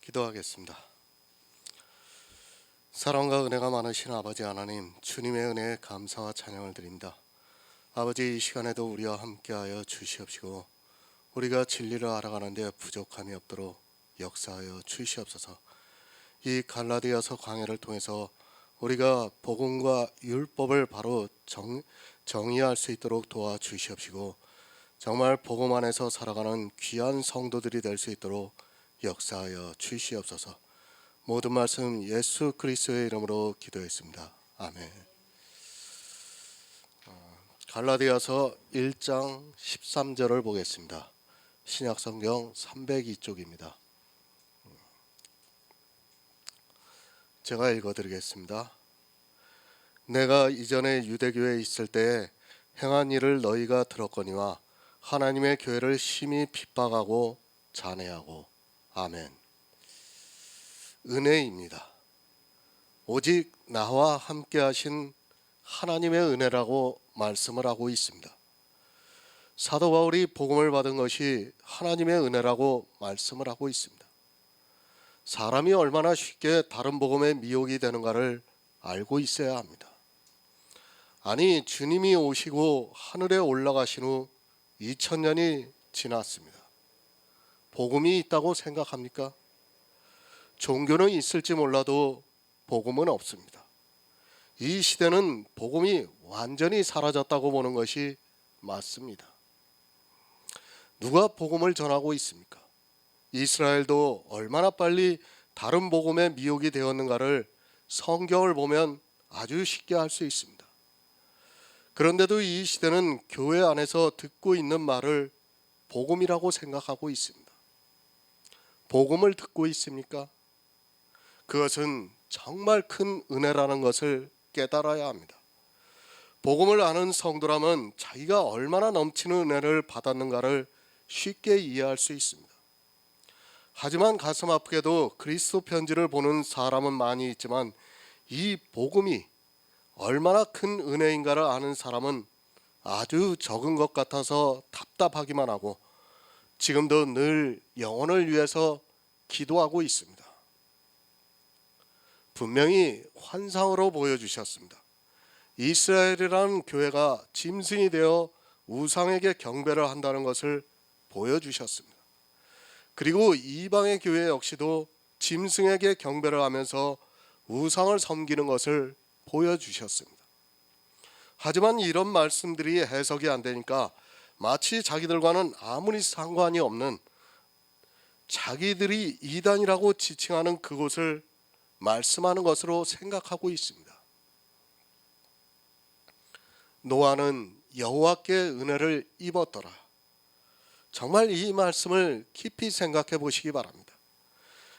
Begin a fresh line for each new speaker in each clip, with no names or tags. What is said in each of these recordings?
기도하겠습니다. 사랑과 은혜가 많으신 아버지 하나님, 주님의 은혜에 감사와 찬양을 드립니다. 아버지, 이 시간에도 우리와 함께하여 주시옵시고 우리가 진리를 알아가는데 부족함이 없도록 역사하여 주시옵소서. 이 갈라디아서 강해를 통해서 우리가 복음과 율법을 바로 정의할 수 있도록 도와주시옵시고 정말 복음 안에서 살아가는 귀한 성도들이 될 수 있도록 역사하여 주시옵소서. 모든 말씀 예수 그리스도의 이름으로 기도했습니다. 아멘. 갈라디아서 1장 13절을 보겠습니다. 신약성경 302쪽입니다. 제가 읽어드리겠습니다. 내가 이전에 유대교에 있을 때에 행한 일을 너희가 들었거니와 하나님의 교회를 심히 핍박하고 잔해하고. 아멘. 은혜입니다. 오직 나와 함께 하신 하나님의 은혜라고 말씀을 하고 있습니다. 사도 바울이 복음을 받은 것이 하나님의 은혜라고 말씀을 하고 있습니다. 사람이 얼마나 쉽게 다른 복음에 미혹이 되는가를 알고 있어야 합니다. 아니, 주님이 오시고 하늘에 올라가신 후 2000년이 지났습니다. 복음이 있다고 생각합니까? 종교는 있을지 몰라도 복음은 없습니다. 이 시대는 복음이 완전히 사라졌다고 보는 것이 맞습니다. 누가 복음을 전하고 있습니까? 이스라엘도 얼마나 빨리 다른 복음에 미혹이 되었는가를 성경을 보면 아주 쉽게 알 수 있습니다. 그런데도 이 시대는 교회 안에서 듣고 있는 말을 복음이라고 생각하고 있습니다. 복음을 듣고 있습니까? 그것은 정말 큰 은혜라는 것을 깨달아야 합니다. 복음을 아는 성도라면 자기가 얼마나 넘치는 은혜를 받았는가를 쉽게 이해할 수 있습니다. 하지만 가슴 아프게도 그리스도 편지를 보는 사람은 많이 있지만 이 복음이 얼마나 큰 은혜인가를 아는 사람은 아주 적은 것 같아서 답답하기만 하고 지금도 늘 영혼을 위해서 기도하고 있습니다. 분명히 환상으로 보여주셨습니다. 이스라엘이라는 교회가 짐승이 되어 우상에게 경배를 한다는 것을 보여주셨습니다. 그리고 이방의 교회 역시도 짐승에게 경배를 하면서 우상을 섬기는 것을 보여주셨습니다. 하지만 이런 말씀들이 해석이 안 되니까 마치 자기들과는 아무리 상관이 없는 자기들이 이단이라고 지칭하는 그곳을 말씀하는 것으로 생각하고 있습니다. 노아는 여호와께 은혜를 입었더라. 정말 이 말씀을 깊이 생각해 보시기 바랍니다.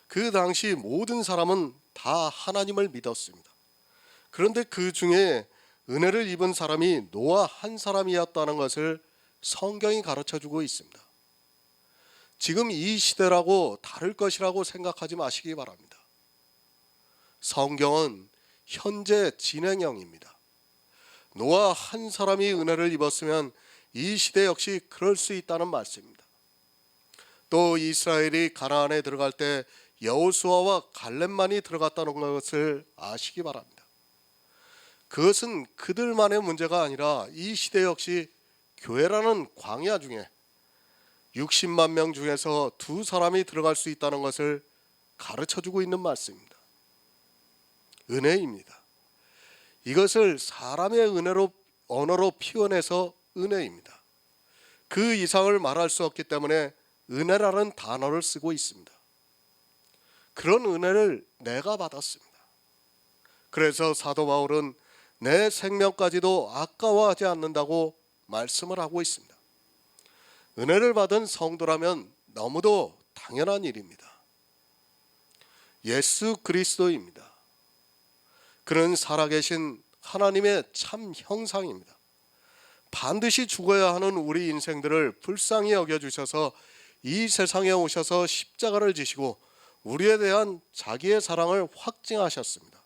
그 당시 모든 사람은 다 하나님을 믿었습니다. 그런데 그 중에 은혜를 입은 사람이 노아 한 사람이었다는 것을 성경이 가르쳐주고 있습니다. 지금 이 시대라고 다를 것이라고 생각하지 마시기 바랍니다. 성경은 현재 진행형입니다. 노아 한 사람이 은혜를 입었으면 이 시대 역시 그럴 수 있다는 말씀입니다. 또 이스라엘이 가나안에 들어갈 때 여호수아와 갈렙만이 들어갔다는 것을 아시기 바랍니다. 그것은 그들만의 문제가 아니라 이 시대 역시 교회라는 광야 중에 60만 명 중에서 2사람이 들어갈 수 있다는 것을 가르쳐주고 있는 말씀입니다. 은혜입니다. 이것을 사람의 은혜로 언어로 표현해서 은혜입니다. 그 이상을 말할 수 없기 때문에 은혜라는 단어를 쓰고 있습니다. 그런 은혜를 내가 받았습니다. 그래서 사도 바울은 내 생명까지도 아까워하지 않는다고 말씀을 하고 있습니다. 은혜를 받은 성도라면 너무도 당연한 일입니다. 예수 그리스도입니다. 그는 살아계신 하나님의 참 형상입니다. 반드시 죽어야 하는 우리 인생들을 불쌍히 여겨주셔서 이 세상에 오셔서 십자가를 지시고 우리에 대한 자기의 사랑을 확증하셨습니다.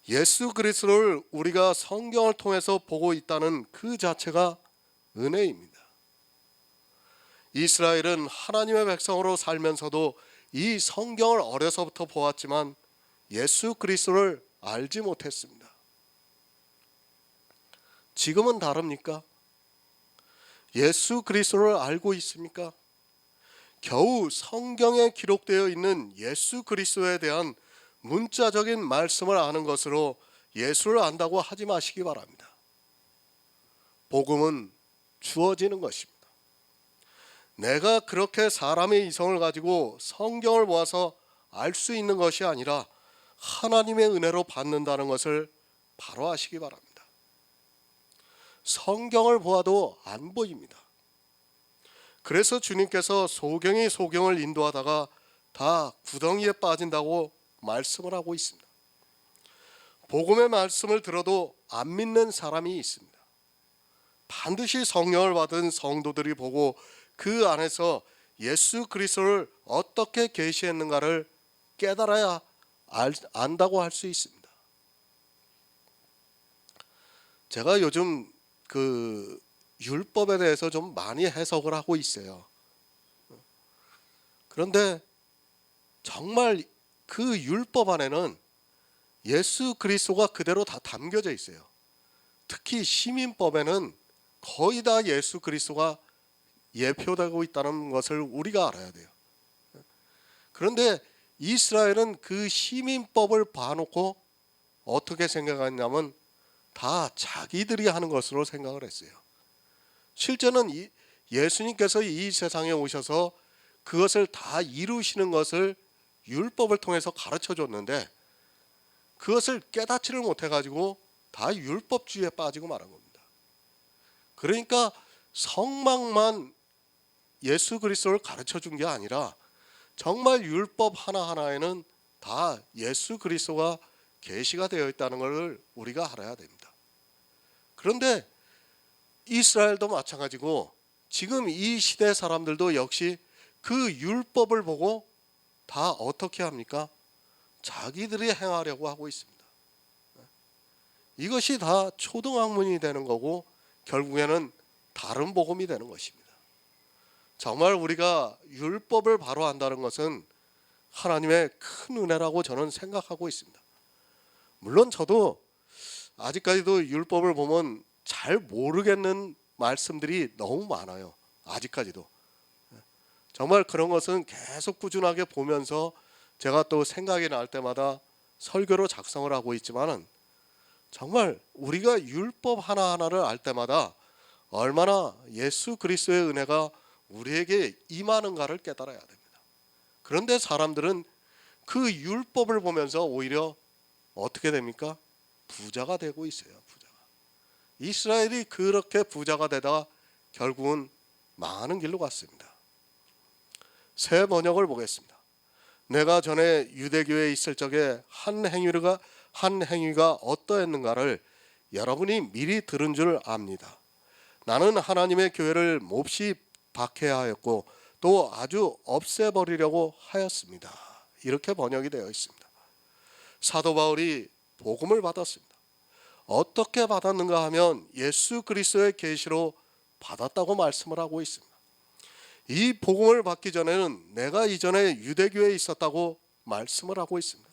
예수 그리스도를 우리가 성경을 통해서 보고 있다는 그 자체가 은혜입니다. 이스라엘은 하나님의 백성으로 살면서도 이 성경을 어려서부터 보았지만 예수 그리스도를 알지 못했습니다. 지금은 다릅니까? 예수 그리스도를 알고 있습니까? 겨우 성경에 기록되어 있는 예수 그리스도에 대한 문자적인 말씀을 아는 것으로 예수를 안다고 하지 마시기 바랍니다. 복음은 주어지는 것입니다. 내가 그렇게 사람의 이성을 가지고 성경을 모아서 알 수 있는 것이 아니라 하나님의 은혜로 받는다는 것을 바로 아시기 바랍니다. 성경을 보아도 안 보입니다. 그래서 주님께서 소경이 소경을 인도하다가 다 구덩이에 빠진다고 말씀을 하고 있습니다. 복음의 말씀을 들어도 안 믿는 사람이 있습니다. 반드시 성령을 받은 성도들이 보고 그 안에서 예수 그리스도를 어떻게 계시했는가를 깨달아야 안다고 할 수 있습니다. 제가 요즘 그 율법에 대해서 좀 많이 해석을 하고 있어요. 그런데 정말 그 율법 안에는 예수 그리스도가 그대로 다 담겨져 있어요. 특히 시민법에는 거의 다 예수 그리스도가 예표되고 있다는 것을 우리가 알아야 돼요. 그런데 이스라엘은 그 시민법을 봐놓고 어떻게 생각했냐면 다 자기들이 하는 것으로 생각을 했어요. 실제는 예수님께서 이 세상에 오셔서 그것을 다 이루시는 것을 율법을 통해서 가르쳐 줬는데 그것을 깨닫지를 못해가지고 다 율법주의에 빠지고 말한 겁니다. 그러니까 성막만 예수 그리스도를 가르쳐 준 게 아니라 정말 율법 하나하나에는 다 예수 그리스도가 계시가 되어 있다는 것을 우리가 알아야 됩니다. 그런데 이스라엘도 마찬가지고 지금 이 시대 사람들도 역시 그 율법을 보고 다 어떻게 합니까? 자기들이 행하려고 하고 있습니다. 이것이 다 초등학문이 되는 거고 결국에는 다른 복음이 되는 것입니다. 정말 우리가 율법을 바로 안다는 것은 하나님의 큰 은혜라고 저는 생각하고 있습니다. 물론 저도 아직까지도 율법을 보면 잘 모르겠는 말씀들이 너무 많아요. 아직까지도. 정말 그런 것은 계속 꾸준하게 보면서 제가 또 생각이 날 때마다 설교로 작성을 하고 있지만은 정말 우리가 율법 하나하나를 알 때마다 얼마나 예수 그리스도의 은혜가 우리에게 임하는가를 깨달아야 됩니다. 그런데 사람들은 그 율법을 보면서 오히려 어떻게 됩니까? 부자가 되고 있어요. 부자가. 이스라엘이 그렇게 부자가 되다가 결국은 망하는 길로 갔습니다. 새 번역을 보겠습니다. 내가 전에 유대교에 있을 적에 한 행위가 어떠했는가를 여러분이 미리 들은 줄 압니다. 나는 하나님의 교회를 몹시 박해하였고 또 아주 없애버리려고 하였습니다. 이렇게 번역이 되어 있습니다. 사도 바울이 복음을 받았습니다. 어떻게 받았는가 하면 예수 그리스도의 계시로 받았다고 말씀을 하고 있습니다. 이 복음을 받기 전에는 내가 이전에 유대교에 있었다고 말씀을 하고 있습니다.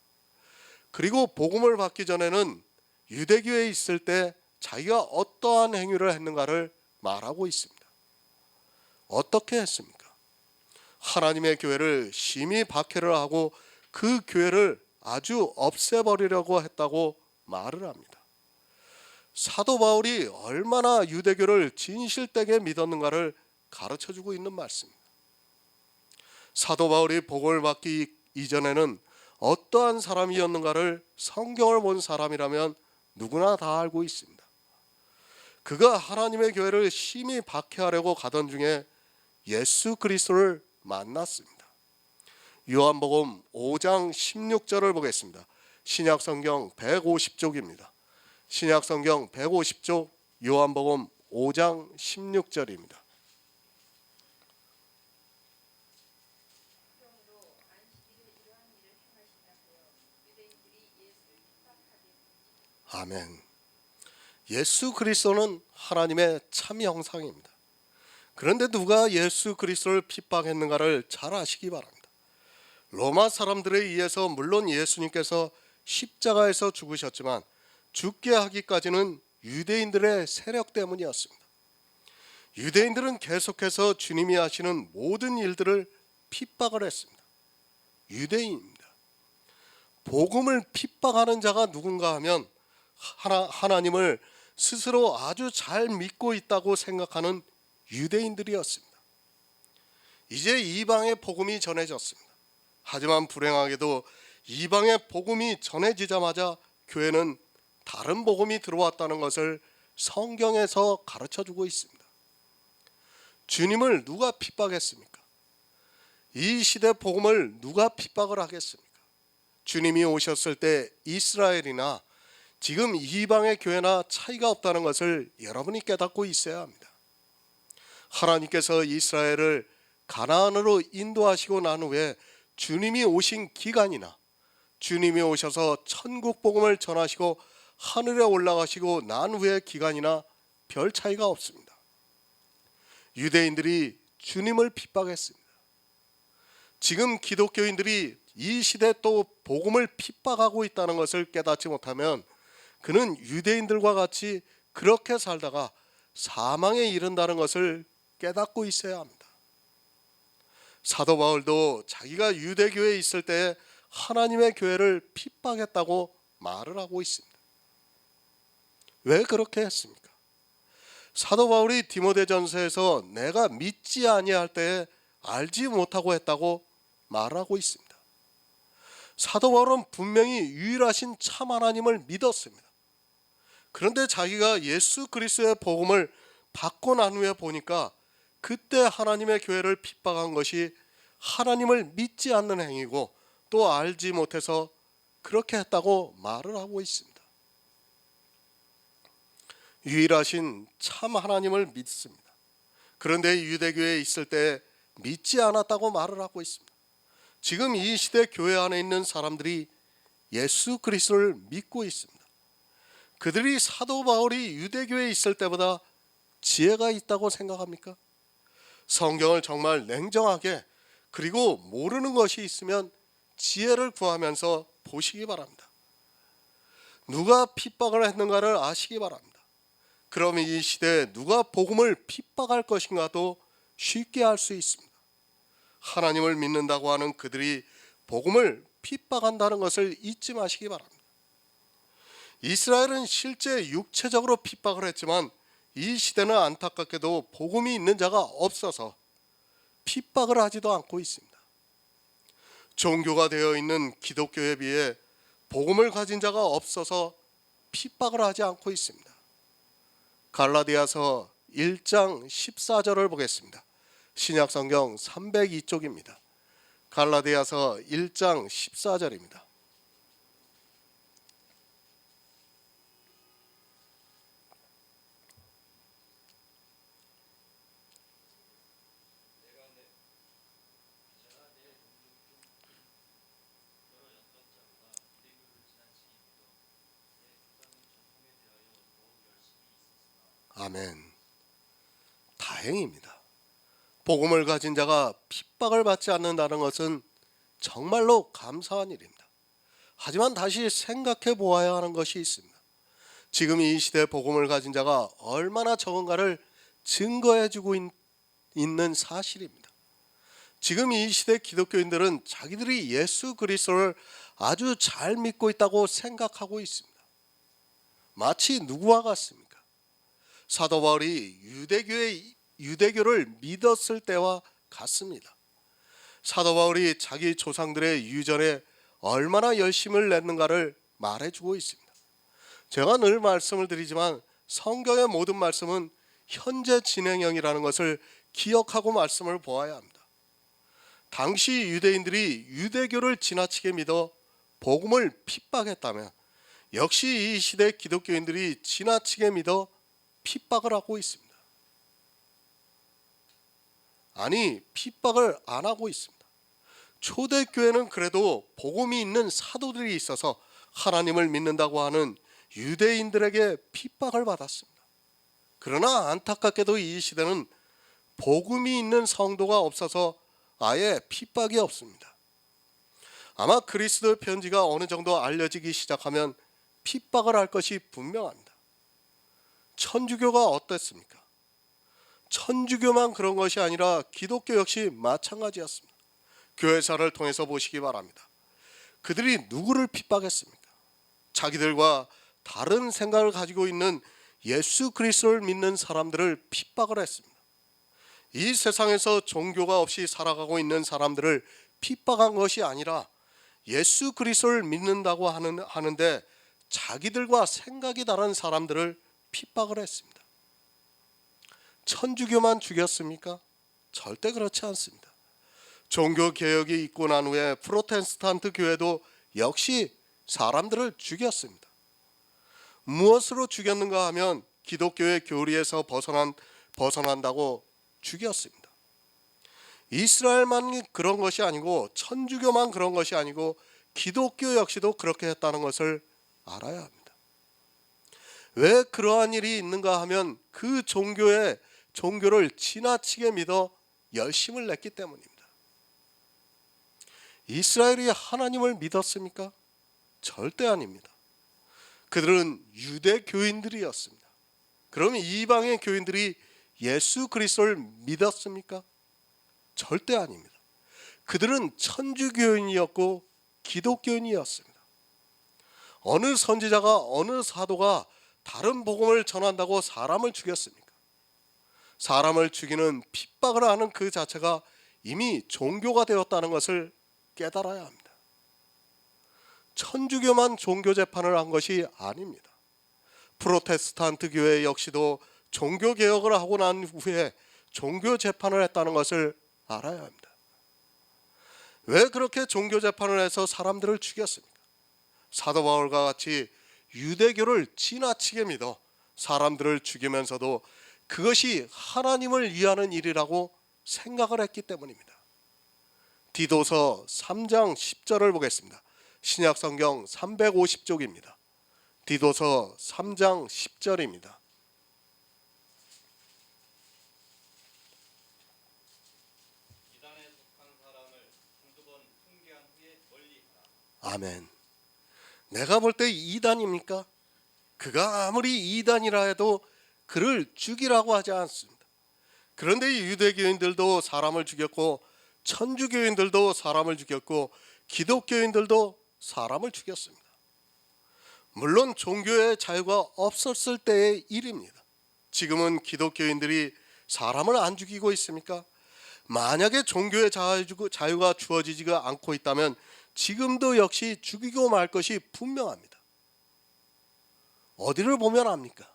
그리고 복음을 받기 전에는 유대교에 있을 때 자기가 어떠한 행위를 했는가를 말하고 있습니다. 어떻게 했습니까? 하나님의 교회를 심히 박해를 하고 그 교회를 아주 없애버리려고 했다고 말을 합니다. 사도 바울이 얼마나 유대교를 진실되게 믿었는가를 가르쳐주고 있는 말씀입니다. 사도 바울이 복음을 받기 이전에는 어떠한 사람이었는가를 성경을 본 사람이라면 누구나 다 알고 있습니다. 그가 하나님의 교회를 심히 박해하려고 가던 중에 예수 그리스도를 만났습니다. 요한복음 5장 16절을 보겠습니다. 신약성경 150쪽입니다. 신약성경 150쪽 요한복음 5장 16절입니다. 아멘. 예수 그리스도는 하나님의 참 형상입니다. 그런데 누가 예수 그리스도를 핍박했는가를 잘 아시기 바랍니다. 로마 사람들에 의해서 물론 예수님께서 십자가에서 죽으셨지만 죽게 하기까지는 유대인들의 세력 때문이었습니다. 유대인들은 계속해서 주님이 하시는 모든 일들을 핍박을 했습니다. 유대인입니다. 복음을 핍박하는 자가 누군가 하면 하나님을 스스로 아주 잘 믿고 있다고 생각하는 유대인들이었습니다. 이제 이방의 복음이 전해졌습니다. 하지만 불행하게도 이방의 복음이 전해지자마자 교회는 다른 복음이 들어왔다는 것을 성경에서 가르쳐주고 있습니다. 주님을 누가 핍박했습니까? 이 시대 복음을 누가 핍박을 하겠습니까? 주님이 오셨을 때 이스라엘이나 지금 이방의 교회나 차이가 없다는 것을 여러분이 깨닫고 있어야 합니다. 하나님께서 이스라엘을 가나안으로 인도하시고 난 후에 주님이 오신 기간이나 주님이 오셔서 천국 복음을 전하시고 하늘에 올라가시고 난 후의 기간이나 별 차이가 없습니다. 유대인들이 주님을 핍박했습니다. 지금 기독교인들이 이 시대 또 복음을 핍박하고 있다는 것을 깨닫지 못하면 그는 유대인들과 같이 그렇게 살다가 사망에 이른다는 것을 깨닫고 있어야 합니다. 사도 바울도 자기가 유대교에 있을 때 하나님의 교회를 핍박했다고 말을 하고 있습니다. 왜 그렇게 했습니까? 사도 바울이 디모데전서에서 내가 믿지 아니할 때에 알지 못하고 했다고 말하고 있습니다. 사도 바울은 분명히 유일하신 참 하나님을 믿었습니다. 그런데 자기가 예수 그리스도의 복음을 받고 난 후에 보니까 그때 하나님의 교회를 핍박한 것이 하나님을 믿지 않는 행위고 또 알지 못해서 그렇게 했다고 말을 하고 있습니다. 유일하신 참 하나님을 믿습니다. 그런데 유대교회에 있을 때 믿지 않았다고 말을 하고 있습니다. 지금 이 시대 교회 안에 있는 사람들이 예수 그리스도를 믿고 있습니다. 그들이 사도 바울이 유대교회에 있을 때보다 지혜가 있다고 생각합니까? 성경을 정말 냉정하게 그리고 모르는 것이 있으면 지혜를 구하면서 보시기 바랍니다. 누가 핍박을 했는가를 아시기 바랍니다. 그럼 이 시대에 누가 복음을 핍박할 것인가도 쉽게 알 수 있습니다. 하나님을 믿는다고 하는 그들이 복음을 핍박한다는 것을 잊지 마시기 바랍니다. 이스라엘은 실제 육체적으로 핍박을 했지만 이 시대는 안타깝게도 복음이 있는 자가 없어서 핍박을 하지도 않고 있습니다. 종교가 되어 있는 기독교에 비해 복음을 가진 자가 없어서 핍박을 하지 않고 있습니다. 갈라디아서 1장 14절을 보겠습니다. 신약성경 302쪽입니다. 갈라디아서 1장 14절입니다. 아멘. 다행입니다. 복음을 가진 자가 핍박을 받지 않는다는 것은 정말로 감사한 일입니다. 하지만 다시 생각해 보아야 하는 것이 있습니다. 지금 이 시대 복음을 가진 자가 얼마나 적은가를 증거해 주고 있는 사실입니다. 지금 이 시대 기독교인들은 자기들이 예수 그리스도를 아주 잘 믿고 있다고 생각하고 있습니다. 마치 누구와 같습니까? 사도 바울이 유대교를 믿었을 때와 같습니다. 사도 바울이 자기 조상들의 유전에 얼마나 열심을 냈는가를 말해주고 있습니다. 제가 늘 말씀을 드리지만 성경의 모든 말씀은 현재 진행형이라는 것을 기억하고 말씀을 보아야 합니다. 당시 유대인들이 유대교를 지나치게 믿어 복음을 핍박했다면 역시 이 시대 기독교인들이 지나치게 믿어 핍박을 하고 있습니다. 아니, 핍박을 안 하고 있습니다. 초대교회는 그래도 복음이 있는 사도들이 있어서 하나님을 믿는다고 하는 유대인들에게 핍박을 받았습니다. 그러나 안타깝게도 이 시대는 복음이 있는 성도가 없어서 아예 핍박이 없습니다. 아마 그리스도의 편지가 어느 정도 알려지기 시작하면 핍박을 할 것이 분명합니다. 천주교가 어땠습니까? 천주교만 그런 것이 아니라 기독교 역시 마찬가지였습니다. 교회사를 통해서 보시기 바랍니다. 그들이 누구를 핍박했습니까? 자기들과 다른 생각을 가지고 있는 예수 그리스도를 믿는 사람들을 핍박을 했습니다. 이 세상에서 종교가 없이 살아가고 있는 사람들을 핍박한 것이 아니라 예수 그리스도를 믿는다고 하는데 자기들과 생각이 다른 사람들을 핍박을 했습니다. 천주교만 죽였습니까? 절대 그렇지 않습니다. 종교개혁이 있고 난 후에 프로테스탄트 교회도 역시 사람들을 죽였습니다. 무엇으로 죽였는가 하면 기독교의 교리에서 벗어난다고 죽였습니다. 이스라엘만 그런 것이 아니고 천주교만 그런 것이 아니고 기독교 역시도 그렇게 했다는 것을 알아야 합니다. 왜 그러한 일이 있는가 하면 그 종교를 지나치게 믿어 열심을 냈기 때문입니다. 이스라엘이 하나님을 믿었습니까? 절대 아닙니다. 그들은 유대교인들이었습니다. 그러면 이방의 교인들이 예수 그리스도를 믿었습니까? 절대 아닙니다. 그들은 천주교인이었고 기독교인이었습니다. 어느 선지자가 어느 사도가 다른 복음을 전한다고 사람을 죽였습니까? 사람을 죽이는 핍박을 하는 그 자체가 이미 종교가 되었다는 것을 깨달아야 합니다. 천주교만 종교 재판을 한 것이 아닙니다. 프로테스탄트 교회 역시도 종교 개혁을 하고 난 후에 종교 재판을 했다는 것을 알아야 합니다. 왜 그렇게 종교 재판을 해서 사람들을 죽였습니까? 사도 바울과 같이 유대교를 지나치게 믿어 사람들을 죽이면서도 그것이 하나님을 위하는 일이라고 생각을 했기 때문입니다. 디도서 3장 10절을 보겠습니다. 신약성경 350쪽입니다. 디도서 3장 10절입니다. 아멘. 내가 볼 때 이단입니까? 그가 아무리 이단이라 해도 그를 죽이라고 하지 않습니다. 그런데 유대교인들도 사람을 죽였고 천주교인들도 사람을 죽였고 기독교인들도 사람을 죽였습니다. 물론 종교의 자유가 없었을 때의 일입니다. 지금은 기독교인들이 사람을 안 죽이고 있습니까? 만약에 종교의 자유가 주어지지가 않고 있다면 지금도 역시 죽이고 말 것이 분명합니다. 어디를 보면 압니까?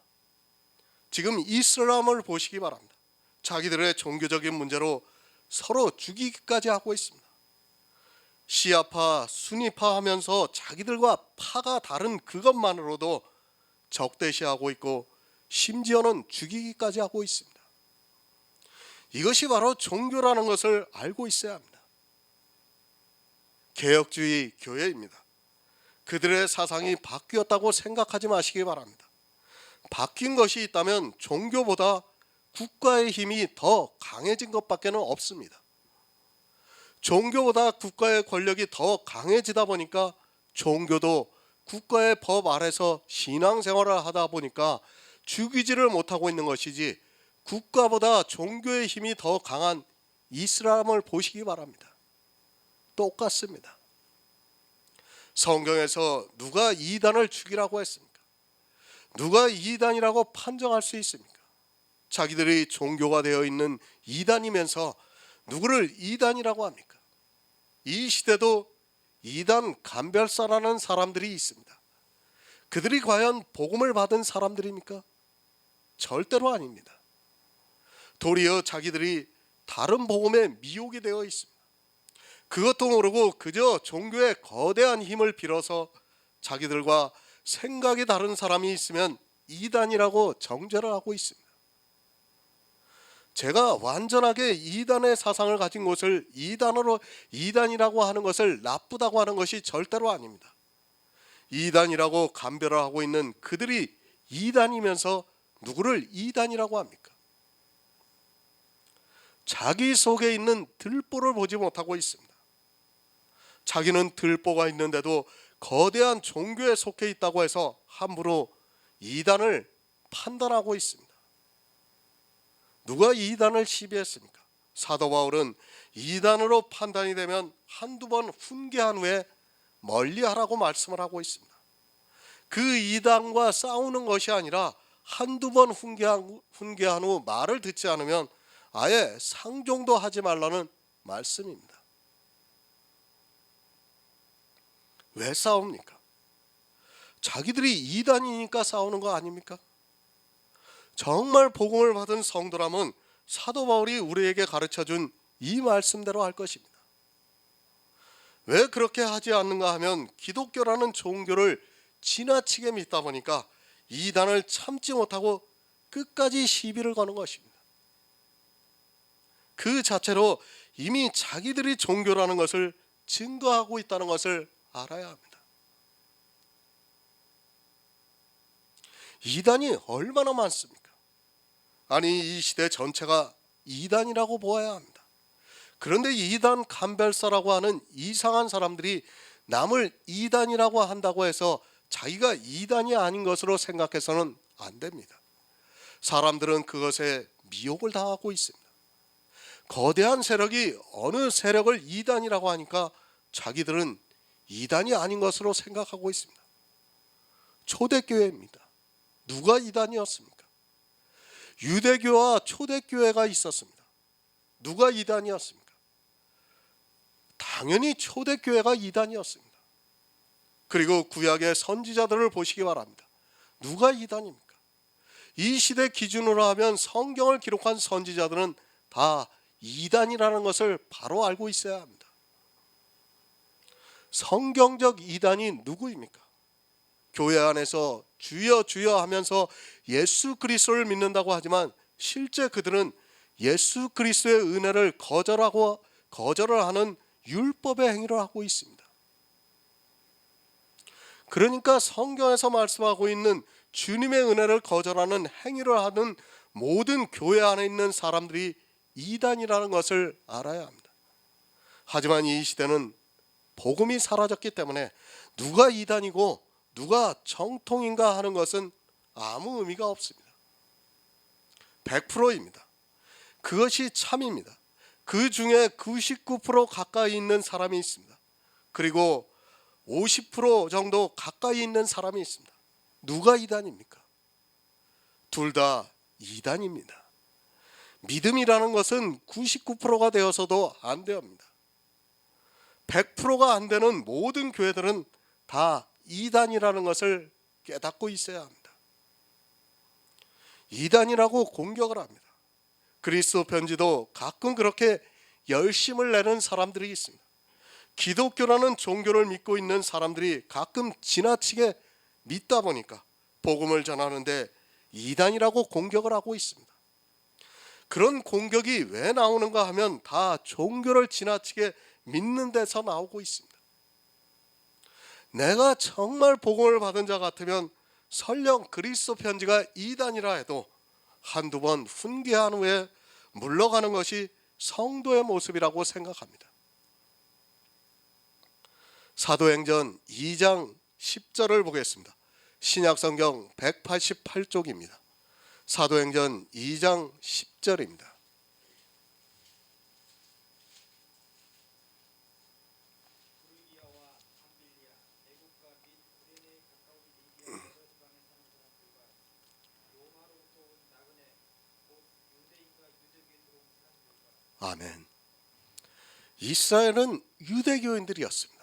지금 이슬람을 보시기 바랍니다. 자기들의 종교적인 문제로 서로 죽이기까지 하고 있습니다. 시아파, 수니파 하면서 자기들과 파가 다른 그것만으로도 적대시하고 있고 심지어는 죽이기까지 하고 있습니다. 이것이 바로 종교라는 것을 알고 있어야 합니다. 개혁주의 교회입니다. 그들의 사상이 바뀌었다고 생각하지 마시기 바랍니다. 바뀐 것이 있다면 종교보다 국가의 힘이 더 강해진 것밖에는 없습니다. 종교보다 국가의 권력이 더 강해지다 보니까 종교도 국가의 법 아래서 신앙생활을 하다 보니까 죽이지를 못하고 있는 것이지, 국가보다 종교의 힘이 더 강한 이슬람을 보시기 바랍니다. 똑같습니다. 성경에서 누가 이단을 죽이라고 했습니까? 누가 이단이라고 판정할 수 있습니까? 자기들이 종교가 되어 있는 이단이면서 누구를 이단이라고 합니까? 이 시대도 이단 감별사라는 사람들이 있습니다. 그들이 과연 복음을 받은 사람들입니까? 절대로 아닙니다. 도리어 자기들이 다른 복음에 미혹이 되어 있습니다. 그것도 모르고 그저 종교의 거대한 힘을 빌어서 자기들과 생각이 다른 사람이 있으면 이단이라고 정죄를 하고 있습니다. 제가 완전하게 이단의 사상을 가진 것을 이단이라고 하는 것을 나쁘다고 하는 것이 절대로 아닙니다. 이단이라고 감별을 하고 있는 그들이 이단이면서 누구를 이단이라고 합니까? 자기 속에 있는 들보를 보지 못하고 있습니다. 자기는 들보가 있는데도 거대한 종교에 속해 있다고 해서 함부로 이단을 판단하고 있습니다. 누가 이단을 시비했습니까? 사도 바울은 이단으로 판단이 되면 한두 번 훈계한 후에 멀리하라고 말씀을 하고 있습니다. 그 이단과 싸우는 것이 아니라 한두 번 훈계한 후 말을 듣지 않으면 아예 상종도 하지 말라는 말씀입니다. 왜 싸웁니까? 자기들이 이단이니까 싸우는 거 아닙니까? 정말 복음을 받은 성도라면 사도 바울이 우리에게 가르쳐준 이 말씀대로 할 것입니다. 왜 그렇게 하지 않는가 하면 기독교라는 종교를 지나치게 믿다 보니까 이단을 참지 못하고 끝까지 시비를 거는 것입니다. 그 자체로 이미 자기들이 종교라는 것을 증거하고 있다는 것을 알아야 합니다. 이단이 얼마나 많습니까? 아니, 이 시대 전체가 이단이라고 보아야 합니다. 그런데 이단 감별사라고 하는 이상한 사람들이 남을 이단이라고 한다고 해서 자기가 이단이 아닌 것으로 생각해서는 안 됩니다. 사람들은 그것에 미혹을 당하고 있습니다. 거대한 세력이 어느 세력을 이단이라고 하니까 자기들은 이단이 아닌 것으로 생각하고 있습니다. 초대교회입니다. 누가 이단이었습니까? 유대교와 초대교회가 있었습니다. 누가 이단이었습니까? 당연히 초대교회가 이단이었습니다. 그리고 구약의 선지자들을 보시기 바랍니다. 누가 이단입니까? 이 시대 기준으로 하면 성경을 기록한 선지자들은 다 이단이라는 것을 바로 알고 있어야 합니다. 성경적 이단이 누구입니까? 교회 안에서 주여 주여 하면서 예수 그리스도를 믿는다고 하지만 실제 그들은 예수 그리스도의 은혜를 거절을 하는 율법의 행위를 하고 있습니다. 그러니까 성경에서 말씀하고 있는 주님의 은혜를 거절하는 행위를 하는 모든 교회 안에 있는 사람들이 이단이라는 것을 알아야 합니다. 하지만 이 시대는 복음이 사라졌기 때문에 누가 이단이고 누가 정통인가 하는 것은 아무 의미가 없습니다. 100%입니다. 그것이 참입니다. 그 중에 99% 가까이 있는 사람이 있습니다. 그리고 50% 정도 가까이 있는 사람이 있습니다. 누가 이단입니까? 둘 다 이단입니다. 믿음이라는 것은 99%가 되어서도 안 됩니다. 100%가 안 되는 모든 교회들은 다 이단이라는 것을 깨닫고 있어야 합니다. 이단이라고 공격을 합니다. 그리스도 편지도 가끔 그렇게 열심을 내는 사람들이 있습니다. 기독교라는 종교를 믿고 있는 사람들이 가끔 지나치게 믿다 보니까 복음을 전하는데 이단이라고 공격을 하고 있습니다. 그런 공격이 왜 나오는가 하면 다 종교를 지나치게 믿는 데서 나오고 있습니다. 내가 정말 복음을 받은 자 같으면 설령 그리스도 편지가 이단이라 해도 한두 번 훈계한 후에 물러가는 것이 성도의 모습이라고 생각합니다. 사도행전 2장 10절을 보겠습니다. 신약성경 188쪽입니다. 사도행전 2장 10절입니다. 아멘. 이스라엘은 유대교인들이었습니다.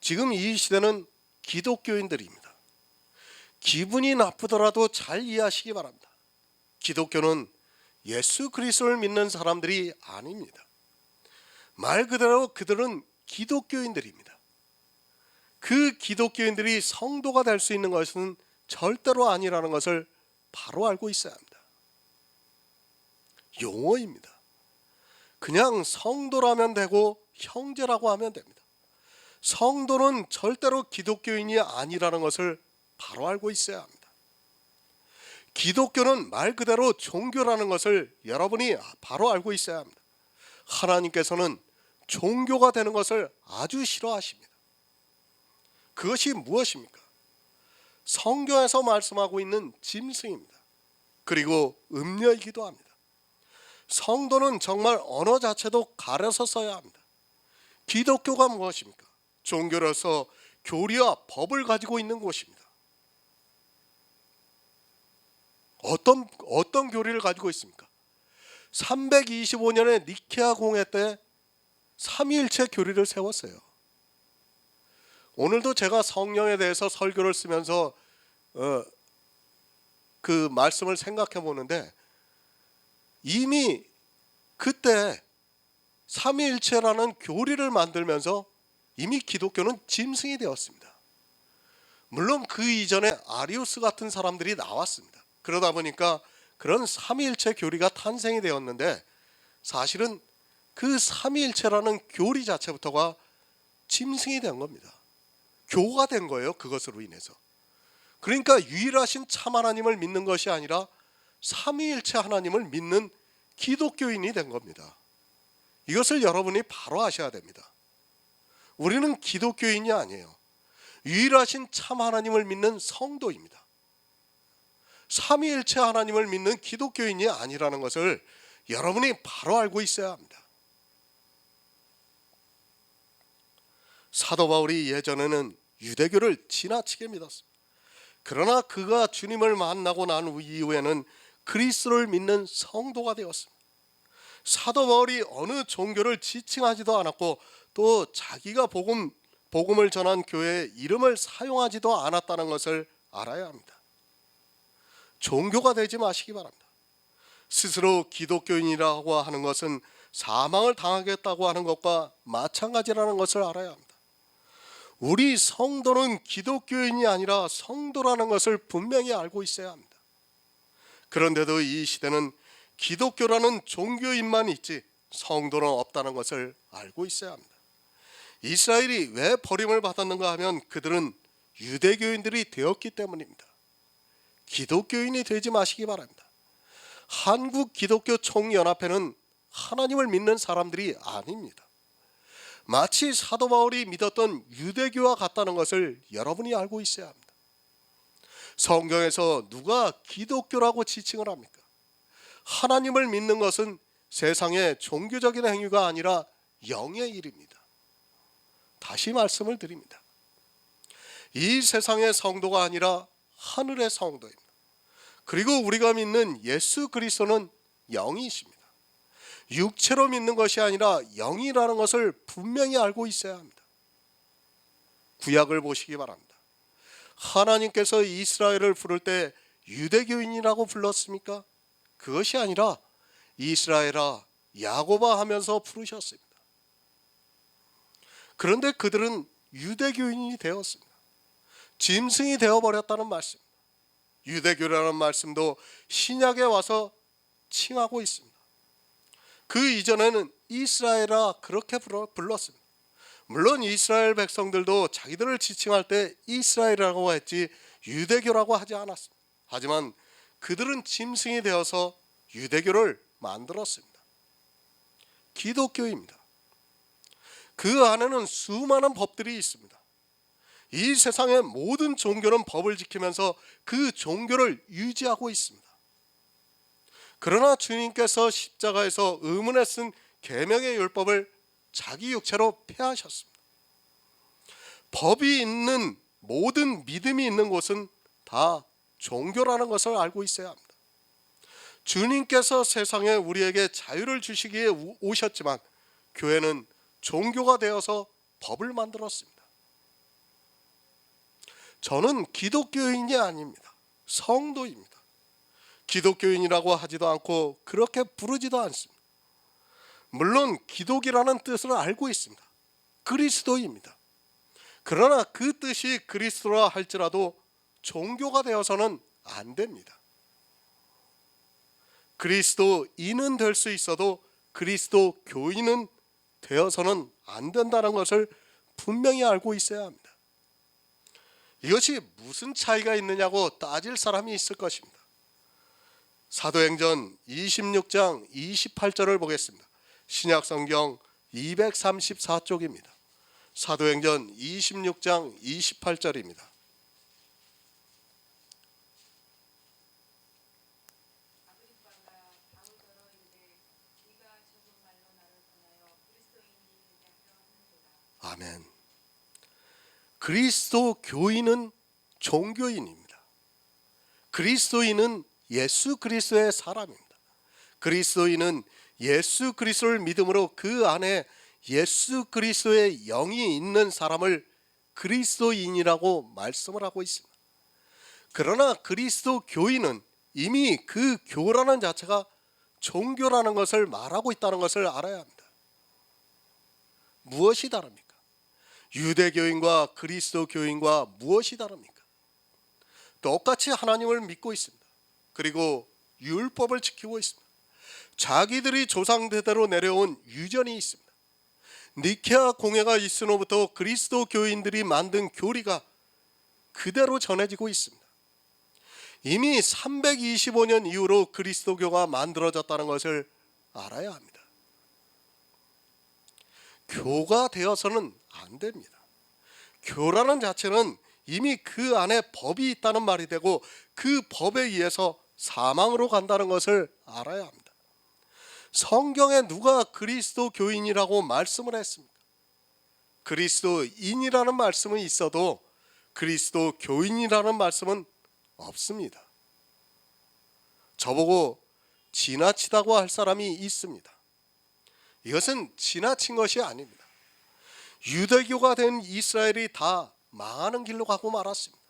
지금 이 시대는 기독교인들입니다. 기분이 나쁘더라도 잘 이해하시기 바랍니다. 기독교는 예수 그리스도를 믿는 사람들이 아닙니다. 말 그대로 그들은 기독교인들입니다. 그 기독교인들이 성도가 될 수 있는 것은 절대로 아니라는 것을 바로 알고 있어야 합니다. 용어입니다. 그냥 성도라면 되고 형제라고 하면 됩니다. 성도는 절대로 기독교인이 아니라는 것을 바로 알고 있어야 합니다. 기독교는 말 그대로 종교라는 것을 여러분이 바로 알고 있어야 합니다. 하나님께서는 종교가 되는 것을 아주 싫어하십니다. 그것이 무엇입니까? 성경에서 말씀하고 있는 짐승입니다. 그리고 음녀이기도 합니다. 성도는 정말 언어 자체도 가려서 써야 합니다. 기독교가 무엇입니까? 종교로서 교리와 법을 가지고 있는 곳입니다. 어떤 교리를 가지고 있습니까? 325년에 니케아 공회 때 삼위일체 교리를 세웠어요. 오늘도 제가 성령에 대해서 설교를 쓰면서 그 말씀을 생각해 보는데, 이미 그때 삼위일체라는 교리를 만들면서 이미 기독교는 짐승이 되었습니다. 물론 그 이전에 아리우스 같은 사람들이 나왔습니다. 그러다 보니까 그런 삼위일체 교리가 탄생이 되었는데, 사실은 그 삼위일체라는 교리 자체부터가 짐승이 된 겁니다. 교가 된 거예요. 그것으로 인해서. 그러니까 유일하신 참 하나님을 믿는 것이 아니라 삼위일체 하나님을 믿는 기독교인이 된 겁니다. 이것을 여러분이 바로 아셔야 됩니다. 우리는 기독교인이 아니에요. 유일하신 참 하나님을 믿는 성도입니다. 삼위일체 하나님을 믿는 기독교인이 아니라는 것을 여러분이 바로 알고 있어야 합니다. 사도 바울이 예전에는 유대교를 지나치게 믿었습니다. 그러나 그가 주님을 만나고 난 이후에는 그리스도를 믿는 성도가 되었습니다. 사도 바울이 어느 종교를 지칭하지도 않았고, 또 자기가 복음을 전한 교회의 이름을 사용하지도 않았다는 것을 알아야 합니다. 종교가 되지 마시기 바랍니다. 스스로 기독교인이라고 하는 것은 사망을 당하겠다고 하는 것과 마찬가지라는 것을 알아야 합니다. 우리 성도는 기독교인이 아니라 성도라는 것을 분명히 알고 있어야 합니다. 그런데도 이 시대는 기독교라는 종교인만 있지 성도는 없다는 것을 알고 있어야 합니다. 이스라엘이 왜 버림을 받았는가 하면 그들은 유대교인들이 되었기 때문입니다. 기독교인이 되지 마시기 바랍니다. 한국 기독교 총연합회는 하나님을 믿는 사람들이 아닙니다. 마치 사도 바울이 믿었던 유대교와 같다는 것을 여러분이 알고 있어야 합니다. 성경에서 누가 기독교라고 지칭을 합니까? 하나님을 믿는 것은 세상의 종교적인 행위가 아니라 영의 일입니다. 다시 말씀을 드립니다. 이 세상의 성도가 아니라 하늘의 성도입니다. 그리고 우리가 믿는 예수 그리스도는 영이십니다. 육체로 믿는 것이 아니라 영이라는 것을 분명히 알고 있어야 합니다. 구약을 보시기 바랍니다. 하나님께서 이스라엘을 부를 때 유대교인이라고 불렀습니까? 그것이 아니라 이스라엘아 야곱아 하면서 부르셨습니다. 그런데 그들은 유대교인이 되었습니다. 짐승이 되어버렸다는 말씀. 유대교라는 말씀도 신약에 와서 칭하고 있습니다. 그 이전에는 이스라엘아 그렇게 불렀습니다. 물론 이스라엘 백성들도 자기들을 지칭할 때 이스라엘이라고 했지 유대교라고 하지 않았습니다. 하지만 그들은 짐승이 되어서 유대교를 만들었습니다. 기독교입니다. 그 안에는 수많은 법들이 있습니다. 이 세상의 모든 종교는 법을 지키면서 그 종교를 유지하고 있습니다. 그러나 주님께서 십자가에서 의문에 쓴 계명의 율법을 자기 육체로 폐하셨습니다. 법이 있는 모든 믿음이 있는 곳은 다 종교라는 것을 알고 있어야 합니다. 주님께서 세상에 우리에게 자유를 주시기에 오셨지만 교회는 종교가 되어서 법을 만들었습니다. 저는 기독교인이 아닙니다. 성도입니다. 기독교인이라고 하지도 않고 그렇게 부르지도 않습니다. 물론 기독이라는 뜻을 알고 있습니다. 그리스도입니다. 그러나 그 뜻이 그리스도라 할지라도 종교가 되어서는 안 됩니다. 그리스도인은 될 수 있어도 그리스도 교인은 되어서는 안 된다는 것을 분명히 알고 있어야 합니다. 이것이 무슨 차이가 있느냐고 따질 사람이 있을 것입니다. 사도행전 26장 28절을 보겠습니다. 신약성경 234쪽입니다. 사도행전 26장 28절입니다. 아멘. 그리스도 교인은 종교인입니다. 그리스도인은 예수 그리스도의 사람입니다. 그리스도인은 예수 그리스도를 믿음으로 그 안에 예수 그리스도의 영이 있는 사람을 그리스도인이라고 말씀을 하고 있습니다. 그러나 그리스도 교인은 이미 그 교라는 자체가 종교라는 것을 말하고 있다는 것을 알아야 합니다. 무엇이 다릅니까? 유대교인과 그리스도 교인과 무엇이 다릅니까? 똑같이 하나님을 믿고 있습니다. 그리고 율법을 지키고 있습니다. 자기들이 조상대대로 내려온 유전이 있습니다. 니케아 공회가 있으로부터 그리스도 교인들이 만든 교리가 그대로 전해지고 있습니다. 이미 325년 이후로 그리스도교가 만들어졌다는 것을 알아야 합니다. 교가 되어서는 안 됩니다. 교라는 자체는 이미 그 안에 법이 있다는 말이 되고 그 법에 의해서 사망으로 간다는 것을 알아야 합니다. 성경에 누가 그리스도 교인이라고 말씀을 했습니까? 그리스도인이라는 말씀은 있어도 그리스도 교인이라는 말씀은 없습니다. 저보고 지나치다고 할 사람이 있습니다. 이것은 지나친 것이 아닙니다. 유대교가 된 이스라엘이 다 망하는 길로 가고 말았습니다.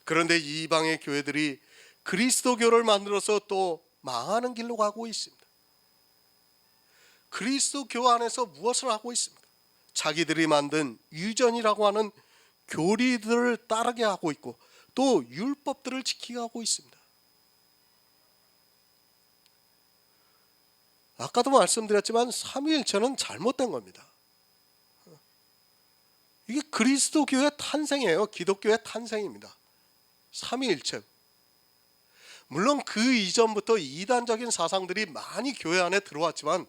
그런데 이방의 교회들이 그리스도교를 만들어서 또 망하는 길로 가고 있습니다. 그리스도교 안에서 무엇을 하고 있습니까? 자기들이 만든 유전이라고 하는 교리들을 따르게 하고 있고 또 율법들을 지키게 하고 있습니다. 아까도 말씀드렸지만 삼위일체는 잘못된 겁니다. 이게 그리스도교의 탄생이에요. 기독교의 탄생입니다. 삼위일체. 물론 그 이전부터 이단적인 사상들이 많이 교회 안에 들어왔지만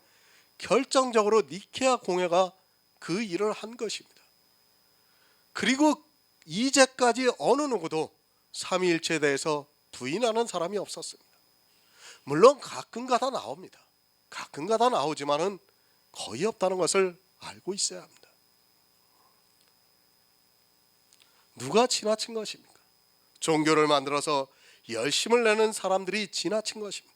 결정적으로 니케아 공회가 그 일을 한 것입니다. 그리고 이제까지 어느 누구도 삼위일체에 대해서 부인하는 사람이 없었습니다. 물론 가끔가다 나옵니다. 가끔가다 나오지만은 거의 없다는 것을 알고 있어야 합니다. 누가 지나친 것입니까? 종교를 만들어서 열심을 내는 사람들이 지나친 것입니다.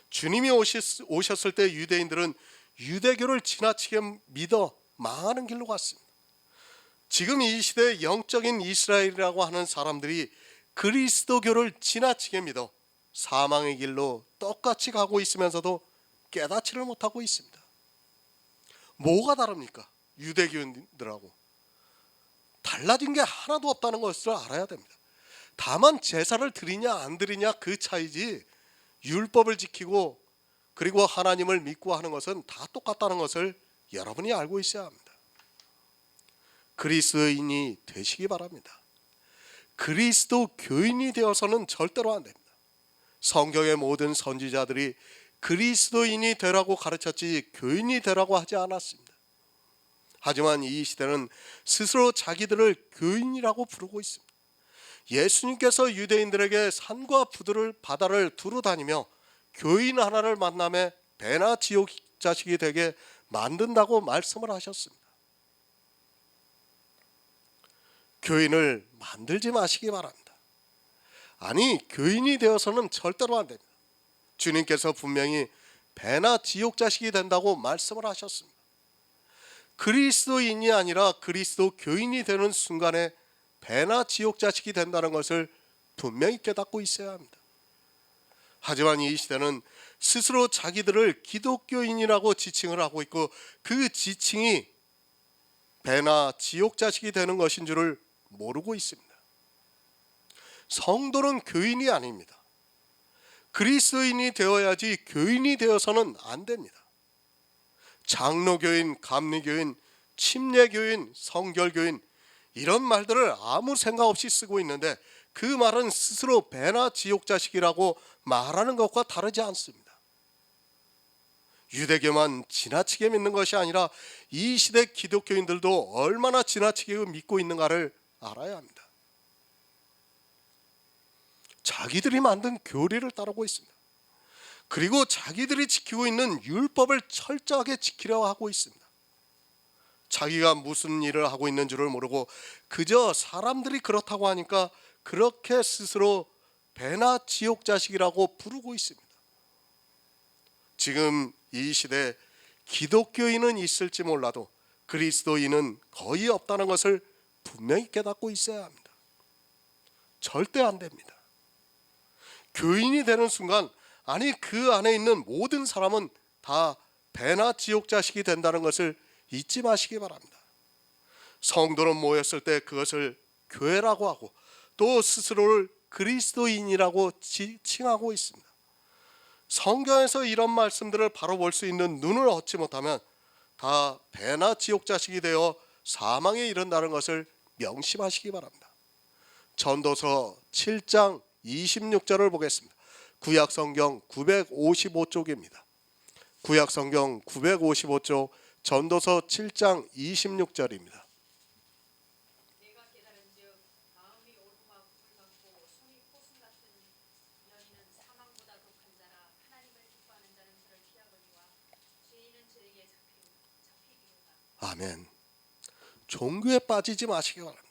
주님이 오셨을 때 유대인들은 유대교를 지나치게 믿어 망하는 길로 갔습니다. 지금 이 시대의 영적인 이스라엘이라고 하는 사람들이 그리스도교를 지나치게 믿어 사망의 길로 똑같이 가고 있으면서도 깨닫지를 못하고 있습니다. 뭐가 다릅니까? 유대교인들하고 달라진 게 하나도 없다는 것을 알아야 됩니다. 다만 제사를 드리냐 안 드리냐 그 차이지 율법을 지키고 그리고 하나님을 믿고 하는 것은 다 똑같다는 것을 여러분이 알고 있어야 합니다. 그리스도인이 되시기 바랍니다. 그리스도 교인이 되어서는 절대로 안 됩니다. 성경의 모든 선지자들이 그리스도인이 되라고 가르쳤지 교인이 되라고 하지 않았습니다. 하지만 이 시대는 스스로 자기들을 교인이라고 부르고 있습니다. 예수님께서 유대인들에게 산과 바다를 두루 다니며 교인 하나를 만남에 배나 지옥 자식이 되게 만든다고 말씀을 하셨습니다. 교인을 만들지 마시기 바랍니다. 아니, 교인이 되어서는 절대로 안 됩니다. 주님께서 분명히 배나 지옥 자식이 된다고 말씀을 하셨습니다. 그리스도인이 아니라 그리스도 교인이 되는 순간에 배나 지옥 자식이 된다는 것을 분명히 깨닫고 있어야 합니다. 하지만 이 시대는 스스로 자기들을 기독교인이라고 지칭을 하고 있고 그 지칭이 배나 지옥 자식이 되는 것인 줄을 모르고 있습니다. 성도는 교인이 아닙니다. 그리스도인이 되어야지 교인이 되어서는 안 됩니다. 장로교인, 감리교인, 침례교인, 성결교인 이런 말들을 아무 생각 없이 쓰고 있는데 그 말은 스스로 배나 지옥 자식이라고 말하는 것과 다르지 않습니다. 유대교만 지나치게 믿는 것이 아니라 이 시대 기독교인들도 얼마나 지나치게 믿고 있는가를 알아야 합니다. 자기들이 만든 교리를 따르고 있습니다. 그리고 자기들이 지키고 있는 율법을 철저하게 지키려 하고 있습니다. 자기가 무슨 일을 하고 있는 줄을 모르고 그저 사람들이 그렇다고 하니까 그렇게 스스로 배나 지옥 자식이라고 부르고 있습니다. 지금 이 시대에 기독교인은 있을지 몰라도 그리스도인은 거의 없다는 것을 분명히 깨닫고 있어야 합니다. 절대 안 됩니다. 교인이 되는 순간, 아니 그 안에 있는 모든 사람은 다 배나 지옥 자식이 된다는 것을 잊지 마시기 바랍니다. 성도는 모였을 때 그것을 교회라고 하고 또 스스로를 그리스도인이라고 칭하고 있습니다. 성경에서 이런 말씀들을 바로 볼 수 있는 눈을 얻지 못하면 다 배나 지옥 자식이 되어 사망에 이른다는 것을 명심하시기 바랍니다. 전도서 7장 26절을 보겠습니다. 구약성경 955쪽입니다. 구약성경 955쪽 전도서 7장 26절입니다.
내가 깨달은즉 마음이 오르막 불같고 손이 포순 같은 너희는 사망보다 독한 자라. 하나님을 기뻐하는 자는 저를 피하거니와 죄인은 저에게 잡히기로다.
아멘. 종교에 빠지지 마시기 바랍니다.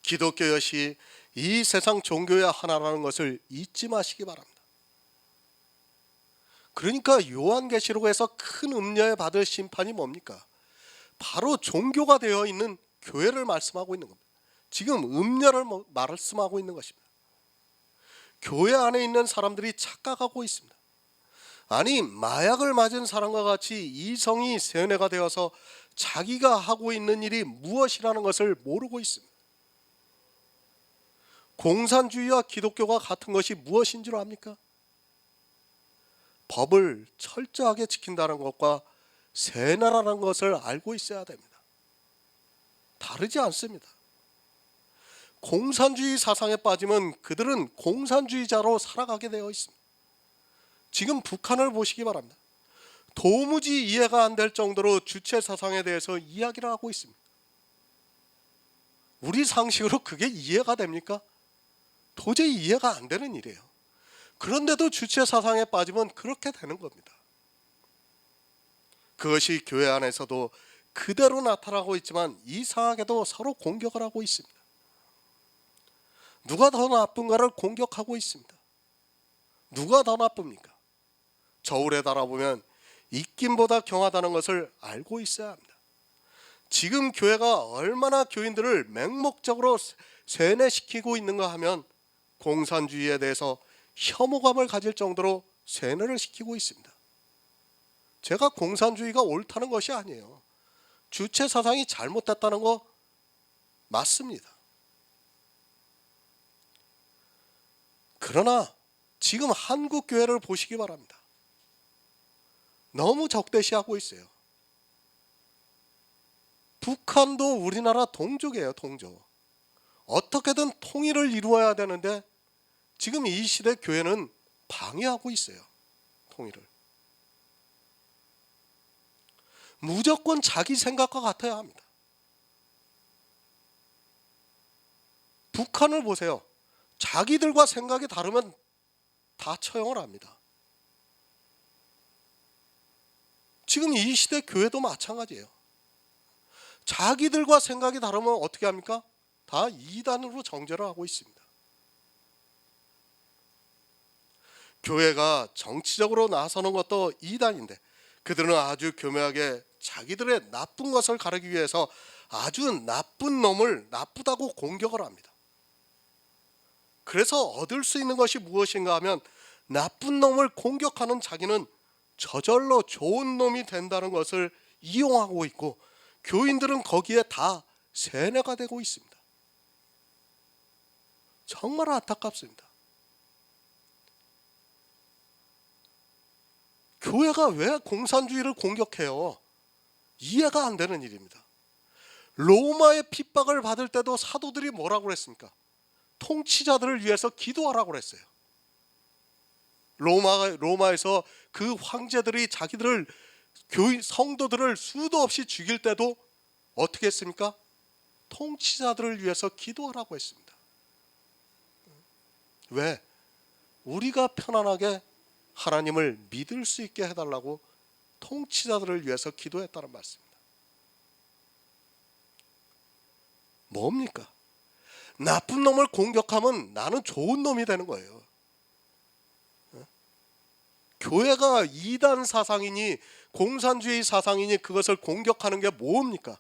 기독교 역시 이 세상 종교의 하나라는 것을 잊지 마시기 바랍니다. 그러니까 요한계시록에서 큰 음녀에 받을 심판이 뭡니까? 바로 종교가 되어 있는 교회를 말씀하고 있는 겁니다. 지금 음녀를 말씀하고 있는 것입니다. 교회 안에 있는 사람들이 착각하고 있습니다. 아니 마약을 맞은 사람과 같이 이성이 세뇌가 되어서 자기가 하고 있는 일이 무엇이라는 것을 모르고 있습니다. 공산주의와 기독교가 같은 것이 무엇인 줄 압니까? 법을 철저하게 지킨다는 것과 세뇌라는 것을 알고 있어야 됩니다. 다르지 않습니다. 공산주의 사상에 빠지면 그들은 공산주의자로 살아가게 되어 있습니다. 지금 북한을 보시기 바랍니다. 도무지 이해가 안 될 정도로 주체 사상에 대해서 이야기를 하고 있습니다. 우리 상식으로 그게 이해가 됩니까? 도저히 이해가 안 되는 일이에요. 그런데도 주체 사상에 빠지면 그렇게 되는 겁니다. 그것이 교회 안에서도 그대로 나타나고 있지만 이상하게도 서로 공격을 하고 있습니다. 누가 더 나쁜가를 공격하고 있습니다. 누가 더 나쁩니까? 저울에 달아보면 입김보다 경하다는 것을 알고 있어야 합니다. 지금 교회가 얼마나 교인들을 맹목적으로 세뇌시키고 있는가 하면 공산주의에 대해서 혐오감을 가질 정도로 세뇌를 시키고 있습니다. 제가 공산주의가 옳다는 것이 아니에요. 주체 사상이 잘못됐다는 거 맞습니다. 그러나 지금 한국 교회를 보시기 바랍니다. 너무 적대시하고 있어요. 북한도 우리나라 동족이에요, 동족. 어떻게든 통일을 이루어야 되는데 지금 이 시대 교회는 방해하고 있어요, 통일을. 무조건 자기 생각과 같아야 합니다. 북한을 보세요. 자기들과 생각이 다르면 다 처형을 합니다. 지금 이 시대 교회도 마찬가지예요. 자기들과 생각이 다르면 어떻게 합니까? 다 이단으로 정죄를 하고 있습니다. 교회가 정치적으로 나서는 것도 이단인데 그들은 아주 교묘하게 자기들의 나쁜 것을 가르기 위해서 아주 나쁜 놈을 나쁘다고 공격을 합니다. 그래서 얻을 수 있는 것이 무엇인가 하면 나쁜 놈을 공격하는 자기는 저절로 좋은 놈이 된다는 것을 이용하고 있고 교인들은 거기에 다 세뇌가 되고 있습니다. 정말 안타깝습니다. 교회가 왜 공산주의를 공격해요? 이해가 안 되는 일입니다. 로마의 핍박을 받을 때도 사도들이 뭐라고 그랬습니까? 통치자들을 위해서 기도하라고 그랬어요. 로마에서 그 황제들이 자기들을 성도들을 수도 없이 죽일 때도 어떻게 했습니까? 통치자들을 위해서 기도하라고 했습니다. 왜? 우리가 편안하게 하나님을 믿을 수 있게 해달라고 통치자들을 위해서 기도했다는 말씀입니다. 뭡니까? 나쁜 놈을 공격하면 나는 좋은 놈이 되는 거예요. 교회가 이단 사상이니 공산주의 사상이니 그것을 공격하는 게 뭡니까?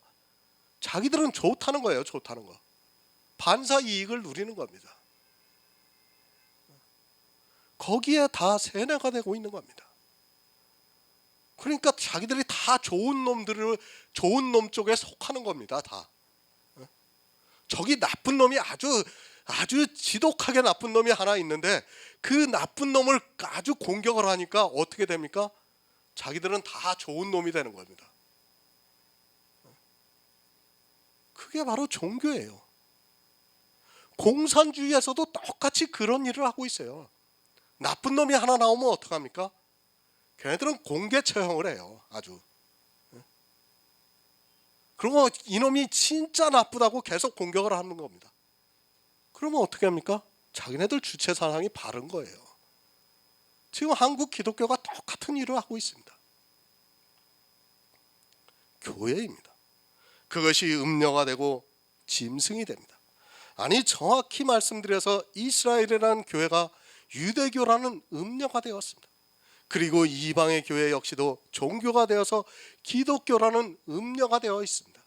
자기들은 좋다는 거예요. 좋다는 거. 반사 이익을 누리는 겁니다. 거기에 다 세뇌가 되고 있는 겁니다. 그러니까 자기들이 다 좋은 놈 쪽에 속하는 겁니다. 다. 저기 나쁜 놈이 아주 지독하게 나쁜 놈이 하나 있는데 그 나쁜 놈을 아주 공격을 하니까 어떻게 됩니까? 자기들은 다 좋은 놈이 되는 겁니다. 그게 바로 종교예요. 공산주의에서도 똑같이 그런 일을 하고 있어요. 나쁜 놈이 하나 나오면 어떡합니까? 걔네들은 공개 처형을 해요. 아주. 그리고 이놈이 진짜 나쁘다고 계속 공격을 하는 겁니다. 그러면 어떻게 합니까? 자기네들 주체 사상이 바른 거예요. 지금 한국 기독교가 똑같은 일을 하고 있습니다. 교회입니다. 그것이 음녀가 되고 짐승이 됩니다. 아니 정확히 말씀드려서 이스라엘이라는 교회가 유대교라는 음녀가 되었습니다. 그리고 이방의 교회 역시도 종교가 되어서 기독교라는 음녀가 되어 있습니다.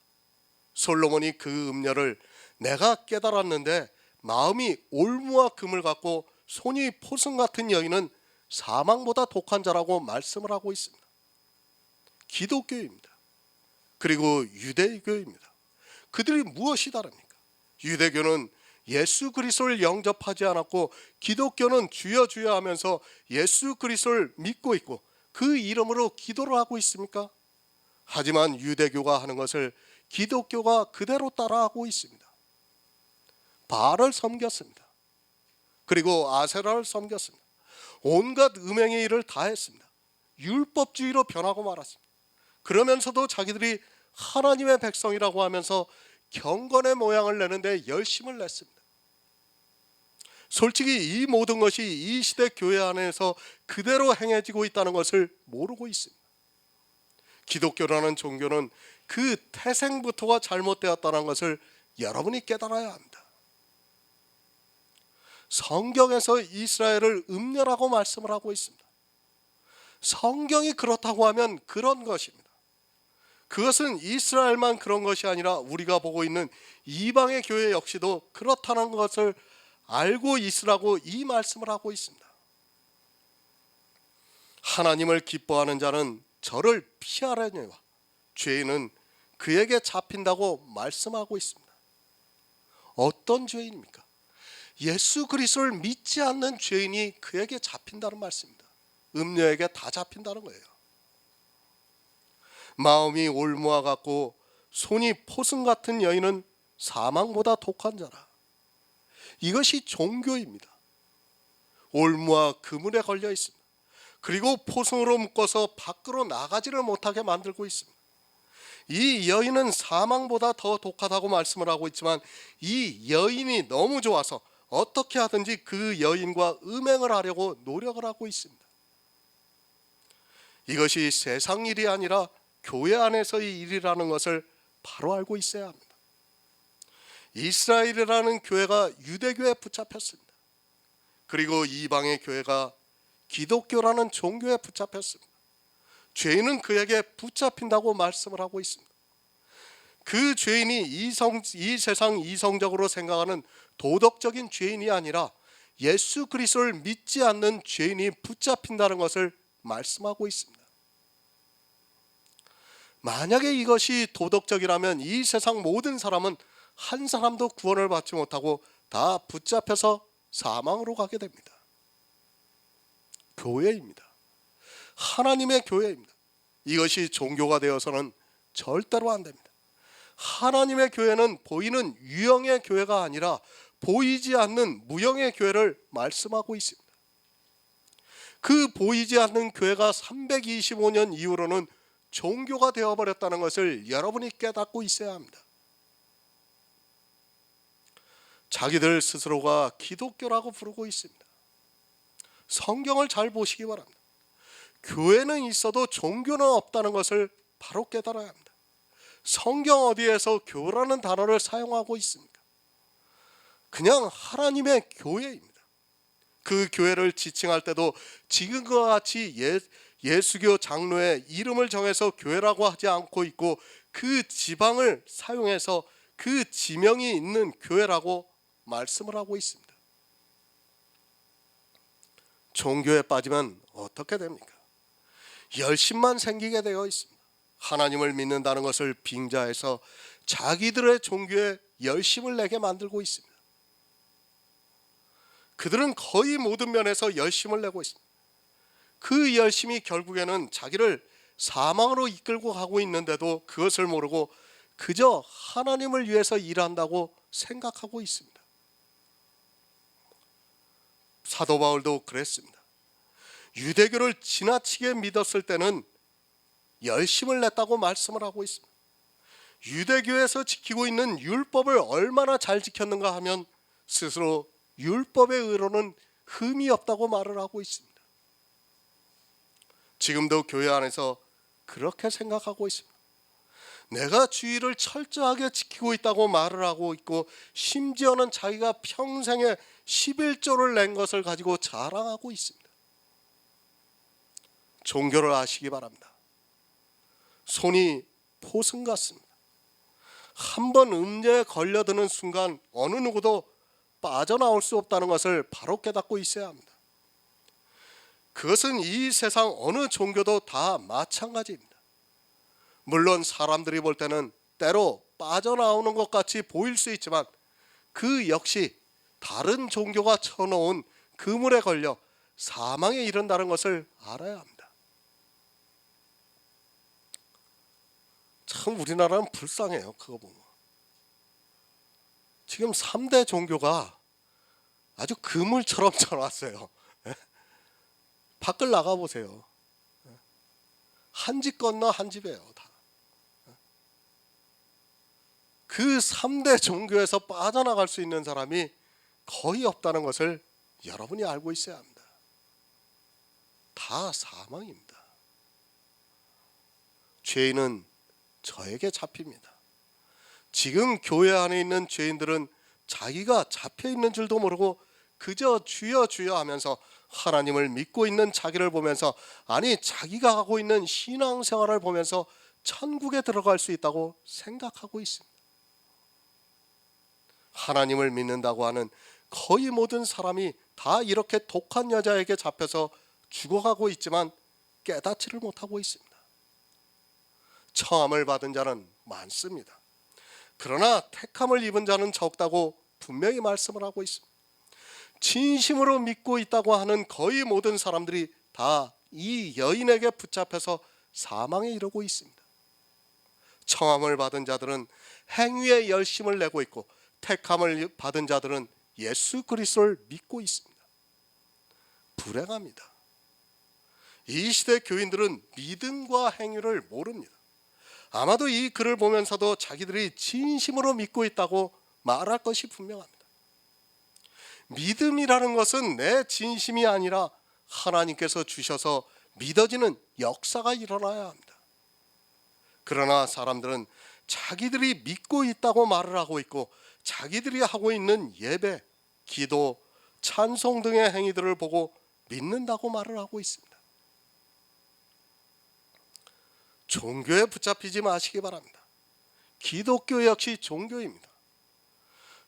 솔로몬이 그 음녀를 내가 깨달았는데 마음이 올무와 금을 갖고 손이 포승 같은 여인은 사망보다 독한 자라고 말씀을 하고 있습니다. 기독교입니다. 그리고 유대교입니다. 그들이 무엇이 다릅니까? 유대교는 예수 그리스도를 영접하지 않았고 기독교는 주여 주여 하면서 예수 그리스도를 믿고 있고 그 이름으로 기도를 하고 있습니까? 하지만 유대교가 하는 것을 기독교가 그대로 따라하고 있습니다. 바알을 섬겼습니다. 그리고 아세라를 섬겼습니다. 온갖 음행의 일을 다 했습니다. 율법주의로 변하고 말았습니다. 그러면서도 자기들이 하나님의 백성이라고 하면서 경건의 모양을 내는데 열심을 냈습니다. 솔직히 이 모든 것이 이 시대 교회 안에서 그대로 행해지고 있다는 것을 모르고 있습니다. 기독교라는 종교는 그 태생부터가 잘못되었다는 것을 여러분이 깨달아야 합니다. 성경에서 이스라엘을 음녀라고 말씀을 하고 있습니다. 성경이 그렇다고 하면 그런 것입니다. 그것은 이스라엘만 그런 것이 아니라 우리가 보고 있는 이방의 교회 역시도 그렇다는 것을 알고 있으라고 이 말씀을 하고 있습니다. 하나님을 기뻐하는 자는 저를 피하려니와 죄인은 그에게 잡힌다고 말씀하고 있습니다. 어떤 죄인입니까? 예수 그리스도를 믿지 않는 죄인이 그에게 잡힌다는 말씀입니다. 음녀에게 다 잡힌다는 거예요. 마음이 올무와 같고 손이 포승 같은 여인은 사망보다 독한 자라. 이것이 종교입니다. 올무와 그물에 걸려 있습니다. 그리고 포승으로 묶어서 밖으로 나가지를 못하게 만들고 있습니다. 이 여인은 사망보다 더 독하다고 말씀을 하고 있지만 이 여인이 너무 좋아서 어떻게 하든지 그 여인과 음행을 하려고 노력을 하고 있습니다. 이것이 세상 일이 아니라 교회 안에서의 일이라는 것을 바로 알고 있어야 합니다. 이스라엘이라는 교회가 유대교에 붙잡혔습니다. 그리고 이방의 교회가 기독교라는 종교에 붙잡혔습니다. 죄인은 그에게 붙잡힌다고 말씀을 하고 있습니다. 그 죄인이 이 세상 이성적으로 생각하는 도덕적인 죄인이 아니라 예수 그리스도를 믿지 않는 죄인이 붙잡힌다는 것을 말씀하고 있습니다. 만약에 이것이 도덕적이라면 이 세상 모든 사람은 한 사람도 구원을 받지 못하고 다 붙잡혀서 사망으로 가게 됩니다. 교회입니다. 하나님의 교회입니다. 이것이 종교가 되어서는 절대로 안 됩니다. 하나님의 교회는 보이는 유형의 교회가 아니라 보이지 않는 무형의 교회를 말씀하고 있습니다. 그 보이지 않는 교회가 325년 이후로는 종교가 되어버렸다는 것을 여러분이 깨닫고 있어야 합니다. 자기들 스스로가 기독교라고 부르고 있습니다. 성경을 잘 보시기 바랍니다. 교회는 있어도 종교는 없다는 것을 바로 깨달아야 합니다. 성경 어디에서 교라는 단어를 사용하고 있습니까? 그냥 하나님의 교회입니다. 그 교회를 지칭할 때도 지금과 같이 예수교 장로의 이름을 정해서 교회라고 하지 않고 있고, 그 지방을 사용해서 그 지명이 있는 교회라고 말씀을 하고 있습니다. 종교에 빠지면 어떻게 됩니까? 열심만 생기게 되어 있습니다. 하나님을 믿는다는 것을 빙자해서 자기들의 종교에 열심을 내게 만들고 있습니다. 그들은 거의 모든 면에서 열심을 내고 있습니다. 그 열심이 결국에는 자기를 사망으로 이끌고 가고 있는데도 그것을 모르고 그저 하나님을 위해서 일한다고 생각하고 있습니다. 사도 바울도 그랬습니다. 유대교를 지나치게 믿었을 때는 열심을 냈다고 말씀을 하고 있습니다. 유대교에서 지키고 있는 율법을 얼마나 잘 지켰는가 하면 스스로 율법의 의로는 흠이 없다고 말을 하고 있습니다. 지금도 교회 안에서 그렇게 생각하고 있습니다. 내가 주의를 철저하게 지키고 있다고 말을 하고 있고, 심지어는 자기가 평생에 11조를 낸 것을 가지고 자랑하고 있습니다. 종교를 아시기 바랍니다. 손이 포승 같습니다. 한번 음녀에 걸려드는 순간 어느 누구도 빠져나올 수 없다는 것을 바로 깨닫고 있어야 합니다. 그것은 이 세상 어느 종교도 다 마찬가지입니다. 물론 사람들이 볼 때는 때로 빠져나오는 것 같이 보일 수 있지만, 그 역시 다른 종교가 쳐놓은 그물에 걸려 사망에 이른다는 것을 알아야 합니다. 참 우리나라는 불쌍해요. 그거 보면 지금 3대 종교가 아주 그물처럼 쳐놨어요. 밖을 나가보세요. 한 집 건너 한 집이에요. 다. 그 3대 종교에서 빠져나갈 수 있는 사람이 거의 없다는 것을 여러분이 알고 있어야 합니다. 다 사망입니다. 죄인은 저에게 잡힙니다. 지금 교회 안에 있는 죄인들은 자기가 잡혀 있는 줄도 모르고 그저 주여 주여 하면서 하나님을 믿고 있는 자기를 보면서, 아니 자기가 하고 있는 신앙생활을 보면서 천국에 들어갈 수 있다고 생각하고 있습니다. 하나님을 믿는다고 하는 거의 모든 사람이 다 이렇게 독한 여자에게 잡혀서 죽어가고 있지만 깨닫지를 못하고 있습니다. 청함을 받은 자는 많습니다. 그러나 택함을 입은 자는 적다고 분명히 말씀을 하고 있습니다. 진심으로 믿고 있다고 하는 거의 모든 사람들이 다 이 여인에게 붙잡혀서 사망에 이르고 있습니다. 청함을 받은 자들은 행위에 열심을 내고 있고, 택함을 받은 자들은 예수 그리스도를 믿고 있습니다. 불행합니다. 이 시대 교인들은 믿음과 행위를 모릅니다. 아마도 이 글을 보면서도 자기들이 진심으로 믿고 있다고 말할 것이 분명합니다. 믿음이라는 것은 내 진심이 아니라 하나님께서 주셔서 믿어지는 역사가 일어나야 합니다. 그러나 사람들은 자기들이 믿고 있다고 말을 하고 있고, 자기들이 하고 있는 예배, 기도, 찬송 등의 행위들을 보고 믿는다고 말을 하고 있습니다. 종교에 붙잡히지 마시기 바랍니다. 기독교 역시 종교입니다.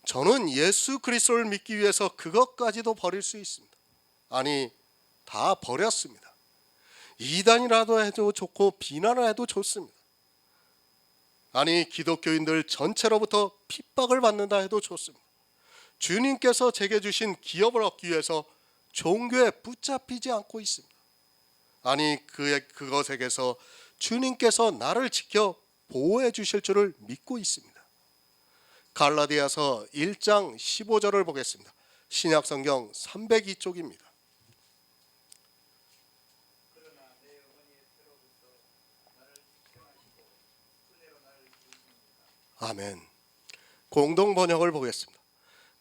저는 예수 그리스도를 믿기 위해서 그것까지도 버릴 수 있습니다. 아니, 다 버렸습니다. 이단이라도 해도 좋고 비난을 해도 좋습니다. 아니, 기독교인들 전체로부터 핍박을 받는다 해도 좋습니다. 주님께서 제게 주신 기업을 얻기 위해서 종교에 붙잡히지 않고 있습니다. 아니, 그것에게서 주님께서 나를 지켜 보호해 주실 줄을 믿고 있습니다. 갈라디아서 1장 15절을 보겠습니다. 신약성경 302쪽입니다. 아멘. 공동 번역을 보겠습니다.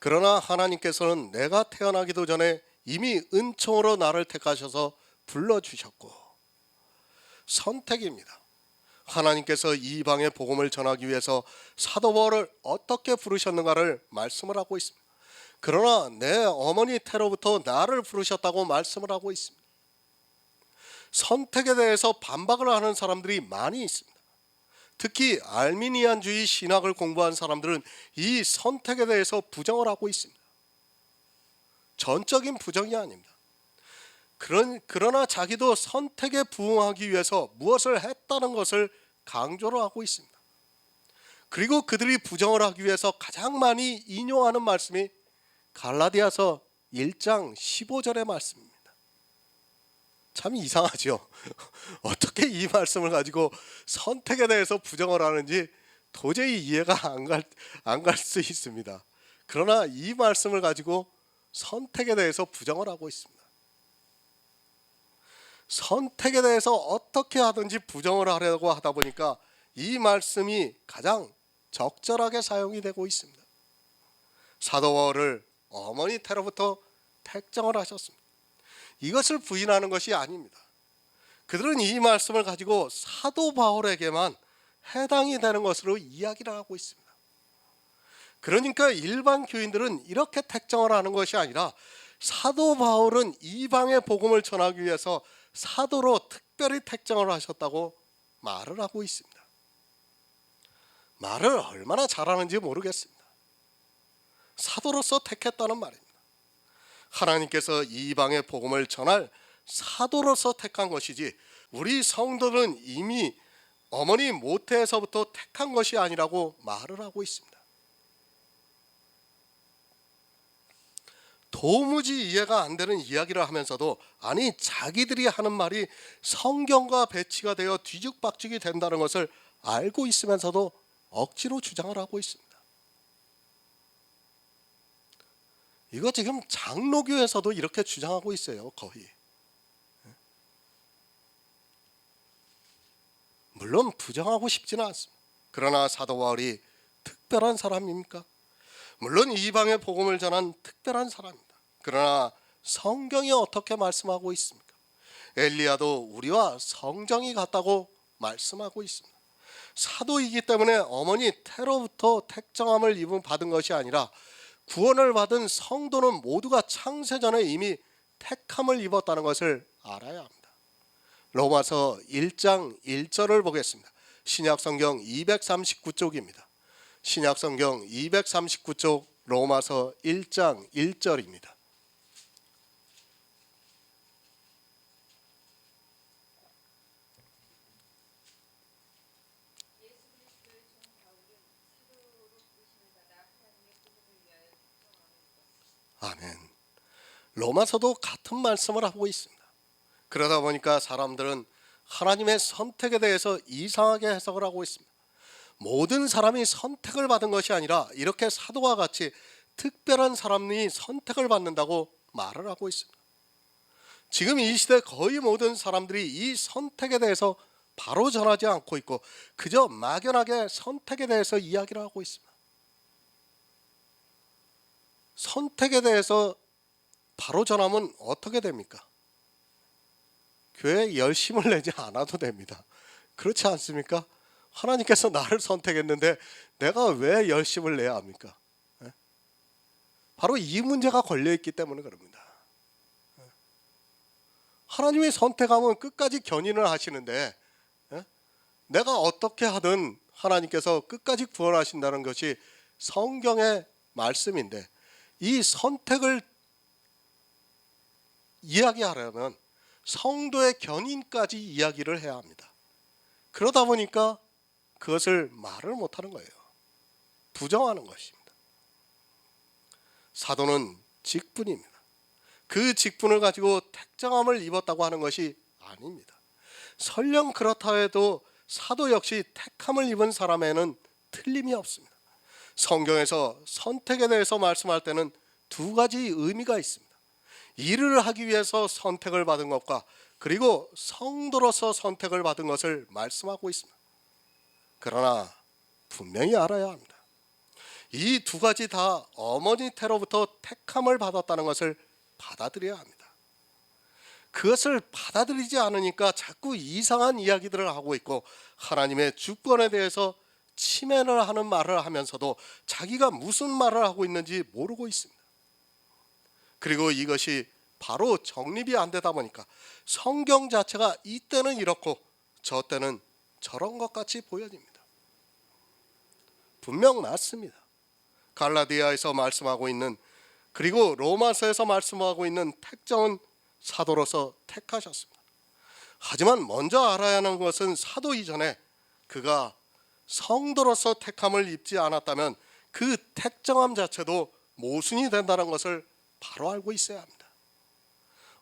그러나 하나님께서는 내가 태어나기도 전에 이미 은총으로 나를 택하셔서 불러주셨고, 선택입니다. 하나님께서 이방의 복음을 전하기 위해서 사도 바울을 어떻게 부르셨는가를 말씀을 하고 있습니다. 그러나 내 어머니 태로부터 나를 부르셨다고 말씀을 하고 있습니다. 선택에 대해서 반박을 하는 사람들이 많이 있습니다. 특히 알미니안주의 신학을 공부한 사람들은 이 선택에 대해서 부정을 하고 있습니다. 전적인 부정이 아닙니다. 그러나 자기도 선택에 부응하기 위해서 무엇을 했다는 것을 강조를 하고 있습니다. 그리고 그들이 부정을 하기 위해서 가장 많이 인용하는 말씀이 갈라디아서 1장 15절의 말씀입니다. 참 이상하죠. 어떻게 이 말씀을 가지고 선택에 대해서 부정을 하는지 도저히 이해가 안 갈 수 있습니다. 그러나 이 말씀을 가지고 선택에 대해서 부정을 하고 있습니다. 선택에 대해서 어떻게 하든지 부정을 하려고 하다 보니까 이 말씀이 가장 적절하게 사용이 되고 있습니다. 사도 바울을 어머니 태로부터 택정을 하셨습니다. 이것을 부인하는 것이 아닙니다. 그들은 이 말씀을 가지고 사도 바울에게만 해당이 되는 것으로 이야기를 하고 있습니다. 그러니까 일반 교인들은 이렇게 택정을 하는 것이 아니라 사도 바울은 이방의 복음을 전하기 위해서 사도로 특별히 택정을 하셨다고 말을 하고 있습니다. 말을 얼마나 잘하는지 모르겠습니다. 사도로서 택했다는 말입니다. 하나님께서 이방의 복음을 전할 사도로서 택한 것이지 우리 성도는 이미 어머니 모태에서부터 택한 것이 아니라고 말을 하고 있습니다. 도무지 이해가 안 되는 이야기를 하면서도 아니 자기들이 하는 말이 성경과 배치가 되어 뒤죽박죽이 된다는 것을 알고 있으면서도 억지로 주장을 하고 있습니다. 이거 지금 장로교에서도 이렇게 주장하고 있어요. 거의. 물론 부정하고 싶지는 않습니다. 그러나 사도 바울이 특별한 사람입니까? 물론 이방의 복음을 전한 특별한 사람입니다. 그러나 성경이 어떻게 말씀하고 있습니까? 엘리야도 우리와 성정이 같다고 말씀하고 있습니다. 사도이기 때문에 어머니 태로부터 택정함을 받은 것이 아니라 구원을 받은 성도는 모두가 창세전에 이미 택함을 입었다는 것을 알아야 합니다. 로마서 1장 1절을 보겠습니다. 신약성경 239쪽입니다. 신약성경 239쪽 로마서 1장 1절입니다. 아멘. 로마서도 같은 말씀을 하고 있습니다. 그러다 보니까 사람들은 하나님의 선택에 대해서 이상하게 해석을 하고 있습니다. 모든 사람이 선택을 받은 것이 아니라 이렇게 사도와 같이 특별한 사람이 선택을 받는다고 말을 하고 있습니다. 지금 이 시대 거의 모든 사람들이 이 선택에 대해서 바로 전하지 않고 있고 그저 막연하게 선택에 대해서 이야기를 하고 있습니다. 선택에 대해서 바로 전하면 어떻게 됩니까? 교회에 열심을 내지 않아도 됩니다. 그렇지 않습니까? 하나님께서 나를 선택했는데 내가 왜 열심을 내야 합니까? 바로 이 문제가 걸려있기 때문에 그럽니다. 하나님이 선택하면 끝까지 견인을 하시는데 내가 어떻게 하든 하나님께서 끝까지 구원하신다는 것이 성경의 말씀인데 이 선택을 이야기하려면 성도의 견인까지 이야기를 해야 합니다. 그러다 보니까 그것을 말을 못하는 거예요. 부정하는 것입니다. 사도는 직분입니다. 그 직분을 가지고 택정함을 입었다고 하는 것이 아닙니다. 설령 그렇다 해도 사도 역시 택함을 입은 사람에는 틀림이 없습니다. 성경에서 선택에 대해서 말씀할 때는 두 가지 의미가 있습니다. 일을 하기 위해서 선택을 받은 것과 그리고 성도로서 선택을 받은 것을 말씀하고 있습니다. 그러나 분명히 알아야 합니다. 이 두 가지 다 어머니 태로부터 택함을 받았다는 것을 받아들여야 합니다. 그것을 받아들이지 않으니까 자꾸 이상한 이야기들을 하고 있고 하나님의 주권에 대해서 침해를 하는 말을 하면서도 자기가 무슨 말을 하고 있는지 모르고 있습니다. 그리고 이것이 바로 정립이 안 되다 보니까 성경 자체가 이때는 이렇고 저 때는 저런 것 같이 보여집니다. 분명 맞습니다. 갈라디아에서 말씀하고 있는 그리고 로마서에서 말씀하고 있는 택정은 사도로서 택하셨습니다. 하지만 먼저 알아야 하는 것은 사도 이전에 그가 성도로서 택함을 입지 않았다면 그 택정함 자체도 모순이 된다는 것을 바로 알고 있어야 합니다.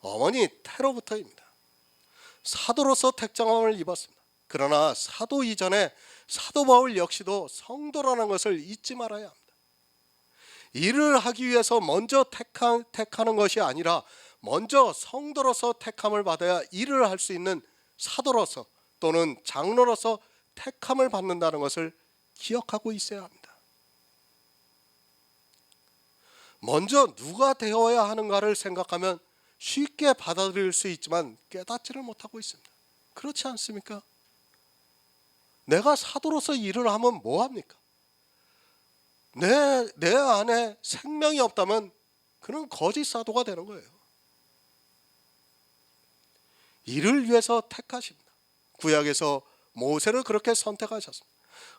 어머니 태로부터입니다. 사도로서 택정함을 입었습니다. 그러나 사도 이전에 사도 바울 역시도 성도라는 것을 잊지 말아야 합니다. 일을 하기 위해서 먼저 택하는 것이 아니라 먼저 성도로서 택함을 받아야 일을 할 수 있는 사도로서 또는 장로로서 택함을 받는다는 것을 기억하고 있어야 합니다. 먼저 누가 되어야 하는가를 생각하면 쉽게 받아들일 수 있지만 깨닫지를 못하고 있습니다. 그렇지 않습니까? 내가 사도로서 일을 하면 뭐합니까? 내 안에 생명이 없다면 그는 거짓 사도가 되는 거예요. 이를 위해서 택하십니다. 구약에서 모세를 그렇게 선택하셨습니다.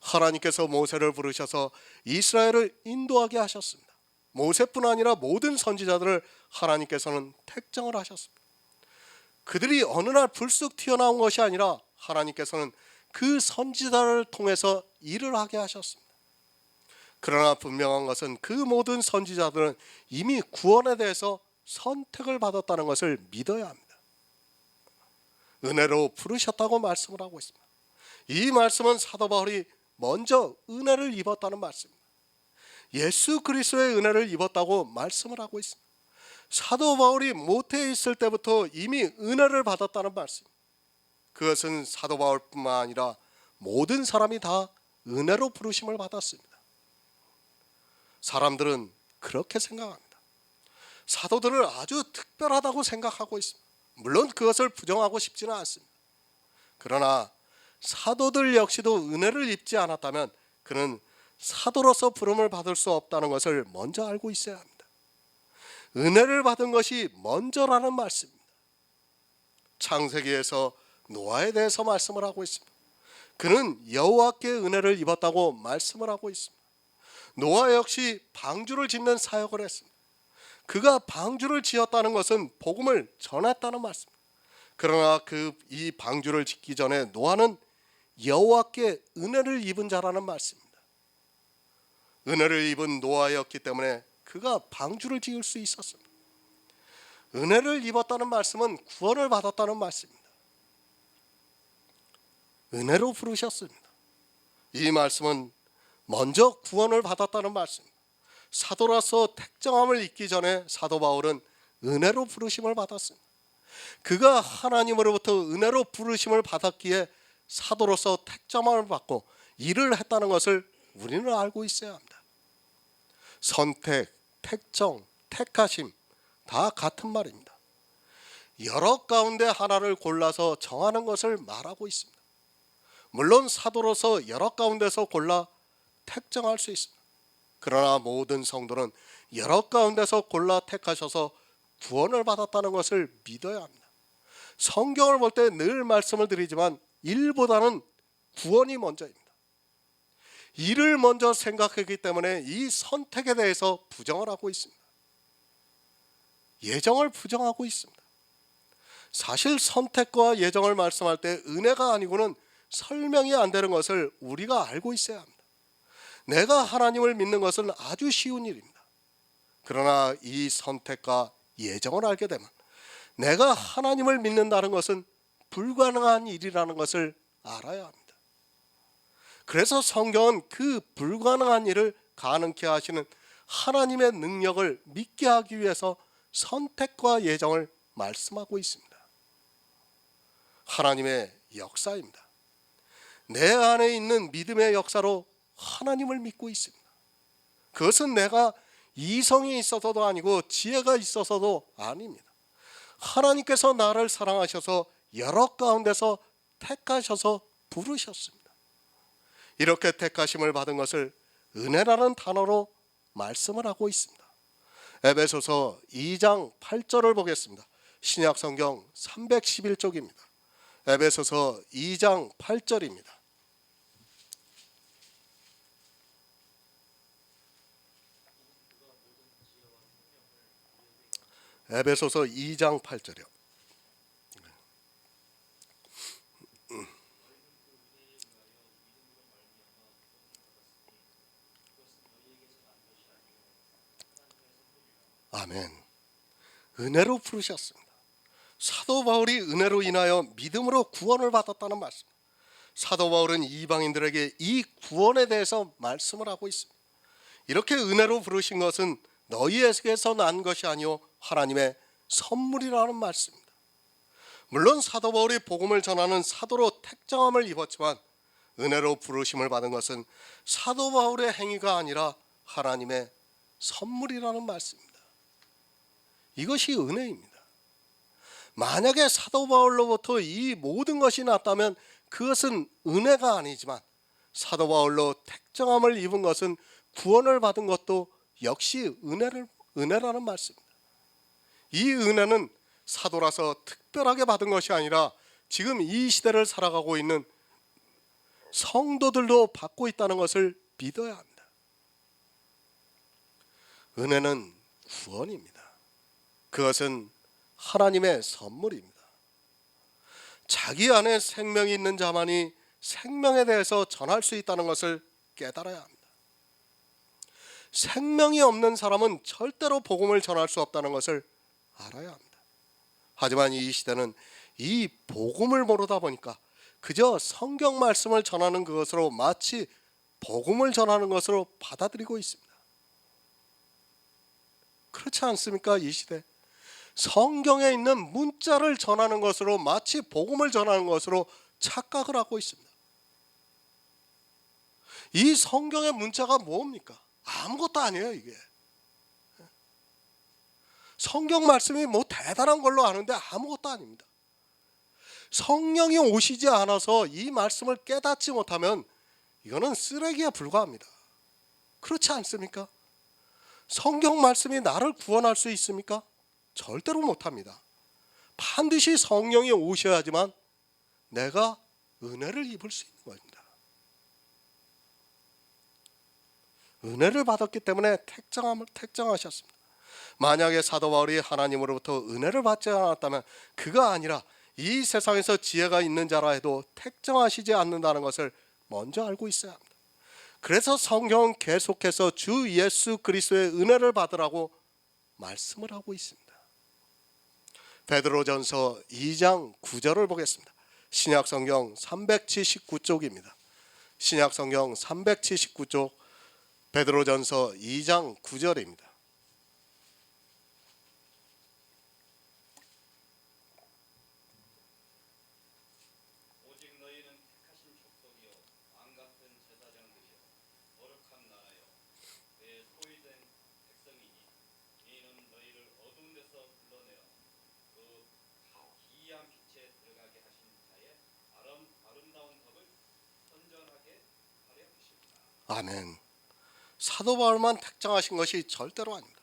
하나님께서 모세를 부르셔서 이스라엘을 인도하게 하셨습니다. 모세뿐 아니라 모든 선지자들을 하나님께서는 택정을 하셨습니다. 그들이 어느 날 불쑥 튀어나온 것이 아니라 하나님께서는 그 선지자를 통해서 일을 하게 하셨습니다. 그러나 분명한 것은 그 모든 선지자들은 이미 구원에 대해서 선택을 받았다는 것을 믿어야 합니다. 은혜로 부르셨다고 말씀을 하고 있습니다. 이 말씀은 사도 바울이 먼저 은혜를 입었다는 말씀입니다. 예수 그리스도의 은혜를 입었다고 말씀을 하고 있습니다. 사도 바울이 모태에 있을 때부터 이미 은혜를 받았다는 말씀. 그것은 사도 바울뿐만 아니라 모든 사람이 다 은혜로 부르심을 받았습니다. 사람들은 그렇게 생각합니다. 사도들을 아주 특별하다고 생각하고 있습니다. 물론 그것을 부정하고 싶지는 않습니다. 그러나 사도들 역시도 은혜를 입지 않았다면 그는 사도로서 부름을 받을 수 없다는 것을 먼저 알고 있어야 합니다. 은혜를 받은 것이 먼저라는 말씀입니다. 창세기에서 노아에 대해서 말씀을 하고 있습니다. 그는 여호와께 은혜를 입었다고 말씀을 하고 있습니다. 노아 역시 방주를 짓는 사역을 했습니다. 그가 방주를 지었다는 것은 복음을 전했다는 말씀입니다. 그러나 이 방주를 짓기 전에 노아는 여호와께 은혜를 입은 자라는 말씀입니다. 은혜를 입은 노아였기 때문에 그가 방주를 지을 수 있었습니다. 은혜를 입었다는 말씀은 구원을 받았다는 말씀입니다. 은혜로 부르셨습니다. 이 말씀은 먼저 구원을 받았다는 말씀입니다. 사도라서 택정함을 입기 전에 사도 바울은 은혜로 부르심을 받았습니다. 그가 하나님으로부터 은혜로 부르심을 받았기에 사도로서 택정함을 받고 일을 했다는 것을 우리는 알고 있어야 합니다. 선택, 택정, 택하심 다 같은 말입니다. 여러 가운데 하나를 골라서 정하는 것을 말하고 있습니다. 물론 사도로서 여러 가운데서 골라 택정할 수 있습니다. 그러나 모든 성도는 여러 가운데서 골라 택하셔서 구원을 받았다는 것을 믿어야 합니다. 성경을 볼 때 늘 말씀을 드리지만 일보다는 구원이 먼저입니다. 일을 먼저 생각하기 때문에 이 선택에 대해서 부정을 하고 있습니다. 예정을 부정하고 있습니다. 사실 선택과 예정을 말씀할 때 은혜가 아니고는 설명이 안 되는 것을 우리가 알고 있어야 합니다. 내가 하나님을 믿는 것은 아주 쉬운 일입니다. 그러나 이 선택과 예정을 알게 되면 내가 하나님을 믿는다는 것은 불가능한 일이라는 것을 알아야 합니다. 그래서 성경은 그 불가능한 일을 가능케 하시는 하나님의 능력을 믿게 하기 위해서 선택과 예정을 말씀하고 있습니다. 하나님의 역사입니다. 내 안에 있는 믿음의 역사로 하나님을 믿고 있습니다. 그것은 내가 이성이 있어서도 아니고 지혜가 있어서도 아닙니다. 하나님께서 나를 사랑하셔서 여러 가운데서 택하셔서 부르셨습니다. 이렇게 택하심을 받은 것을 은혜라는 단어로 말씀을 하고 있습니다. 에베소서 2장 8절을 보겠습니다. 신약 성경 311쪽입니다. 에베소서 2장 8절입니다. 에베소서 2장 8절이요. 아멘. 은혜로 부르셨습니다. 사도 바울이 은혜로 인하여 믿음으로 구원을 받았다는 말씀. 사도 바울은 이방인들에게 이 구원에 대해서 말씀을 하고 있습니다. 이렇게 은혜로 부르신 것은 너희에게서 난 것이 아니요 하나님의 선물이라는 말씀입니다. 물론 사도 바울이 복음을 전하는 사도로 택정함을 입었지만 은혜로 부르심을 받은 것은 사도 바울의 행위가 아니라 하나님의 선물이라는 말씀입니다. 이것이 은혜입니다. 만약에 사도 바울로부터 이 모든 것이 났다면 그것은 은혜가 아니지만 사도 바울로 택정함을 입은 것은 구원을 받은 것도 역시 은혜라는 말씀입니다. 이 은혜는 사도라서 특별하게 받은 것이 아니라 지금 이 시대를 살아가고 있는 성도들도 받고 있다는 것을 믿어야 합니다. 은혜는 구원입니다. 그것은 하나님의 선물입니다. 자기 안에 생명이 있는 자만이 생명에 대해서 전할 수 있다는 것을 깨달아야 합니다. 생명이 없는 사람은 절대로 복음을 전할 수 없다는 것을 알아야 합니다. 하지만 이 시대는 이 복음을 모르다 보니까 그저 성경 말씀을 전하는 그것으로 마치 복음을 전하는 것으로 받아들이고 있습니다. 그렇지 않습니까? 이 시대 성경에 있는 문자를 전하는 것으로 마치 복음을 전하는 것으로 착각을 하고 있습니다. 이 성경의 문자가 뭡니까? 아무것도 아니에요. 이게 성경 말씀이 뭐 대단한 걸로 아는데 아무것도 아닙니다. 성령이 오시지 않아서 이 말씀을 깨닫지 못하면 이거는 쓰레기에 불과합니다. 그렇지 않습니까? 성경 말씀이 나를 구원할 수 있습니까? 절대로 못합니다. 반드시 성령이 오셔야지만 내가 은혜를 입을 수 있는 것입니다. 은혜를 받았기 때문에 택정하셨습니다. 만약에 사도 바울이 하나님으로부터 은혜를 받지 않았다면 그가 아니라 이 세상에서 지혜가 있는 자라 해도 택정하시지 않는다는 것을 먼저 알고 있어야 합니다. 그래서 성경은 계속해서 주 예수 그리스도의 은혜를 받으라고 말씀을 하고 있습니다. 베드로전서 2장 9절을 보겠습니다. 신약성경 379쪽입니다. 신약성경 379쪽 베드로전서 2장 9절입니다.
오직 너희는 택하신 족속이요 왕 같은 제사장들이요 거룩한 나라요 내 소유된 백성이니 이는 너희를 어두운 데서 불러내어 그 기이한 빛에 들어가게 하신 자의 아름다운 덕을 선전하게 하려 하십니다.
아멘. 사도 바울만 택정하신 것이 절대로 아닙니다.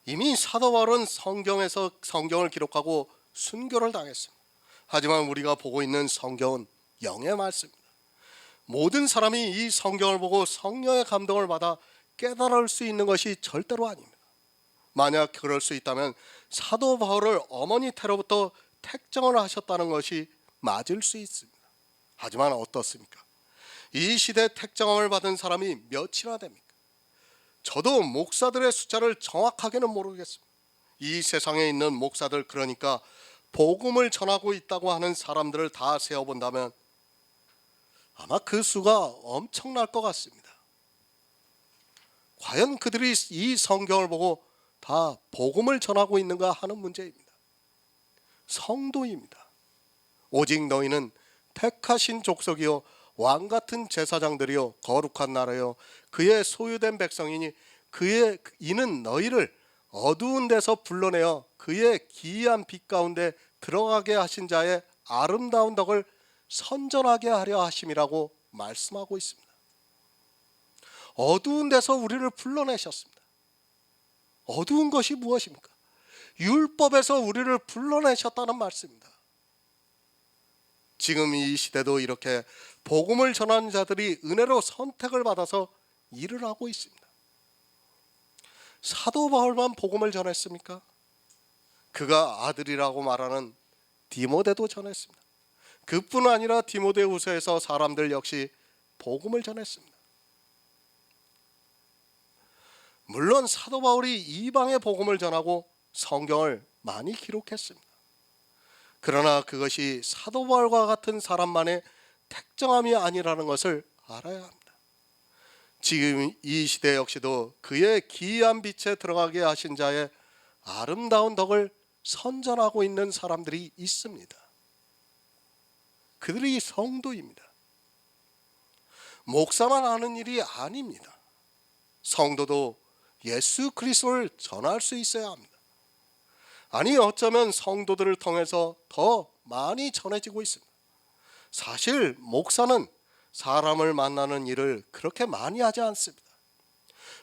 이미 사도 바울은 성경에서 성경을 기록하고 순교를 당했습니다. 하지만 우리가 보고 있는 성경은 영의 말씀입니다. 모든 사람이 이 성경을 보고 성령의 감동을 받아 깨달을 수 있는 것이 절대로 아닙니다. 만약 그럴 수 있다면 사도 바울을 어머니 태로부터 택정을 하셨다는 것이 맞을 수 있습니다. 하지만 어떻습니까? 이 시대 택정함을 받은 사람이 몇이나 됩니까? 저도 목사들의 숫자를 정확하게는 모르겠습니다. 이 세상에 있는 목사들, 그러니까 복음을 전하고 있다고 하는 사람들을 다 세어본다면 아마 그 수가 엄청날 것 같습니다. 과연 그들이 이 성경을 보고 다 복음을 전하고 있는가 하는 문제입니다. 성도입니다. 오직 너희는 택하신 족속이요 왕 같은 제사장들이요 거룩한 나라요 그의 소유된 백성이니 이는 너희를 어두운 데서 불러내어 그의 기이한 빛 가운데 들어가게 하신 자의 아름다운 덕을 선전하게 하려 하심이라고 말씀하고 있습니다. 어두운 데서 우리를 불러내셨습니다. 어두운 것이 무엇입니까? 율법에서 우리를 불러내셨다는 말씀입니다. 지금 이 시대도 이렇게 복음을 전하는 자들이 은혜로 선택을 받아서 일을 하고 있습니다. 사도 바울만 복음을 전했습니까? 그가 아들이라고 말하는 디모데도 전했습니다. 그뿐 아니라 디모데후서에서 사람들 역시 복음을 전했습니다. 물론 사도 바울이 이방의 복음을 전하고 성경을 많이 기록했습니다. 그러나 그것이 사도 바울과 같은 사람만의 특정함이 아니라는 것을 알아야 합니다. 지금 이 시대 역시도 그의 기이한 빛에 들어가게 하신 자의 아름다운 덕을 선전하고 있는 사람들이 있습니다. 그들이 성도입니다. 목사만 하는 일이 아닙니다. 성도도 예수 그리스도를 전할 수 있어야 합니다. 아니 어쩌면 성도들을 통해서 더 많이 전해지고 있습니다. 사실 목사는 사람을 만나는 일을 그렇게 많이 하지 않습니다.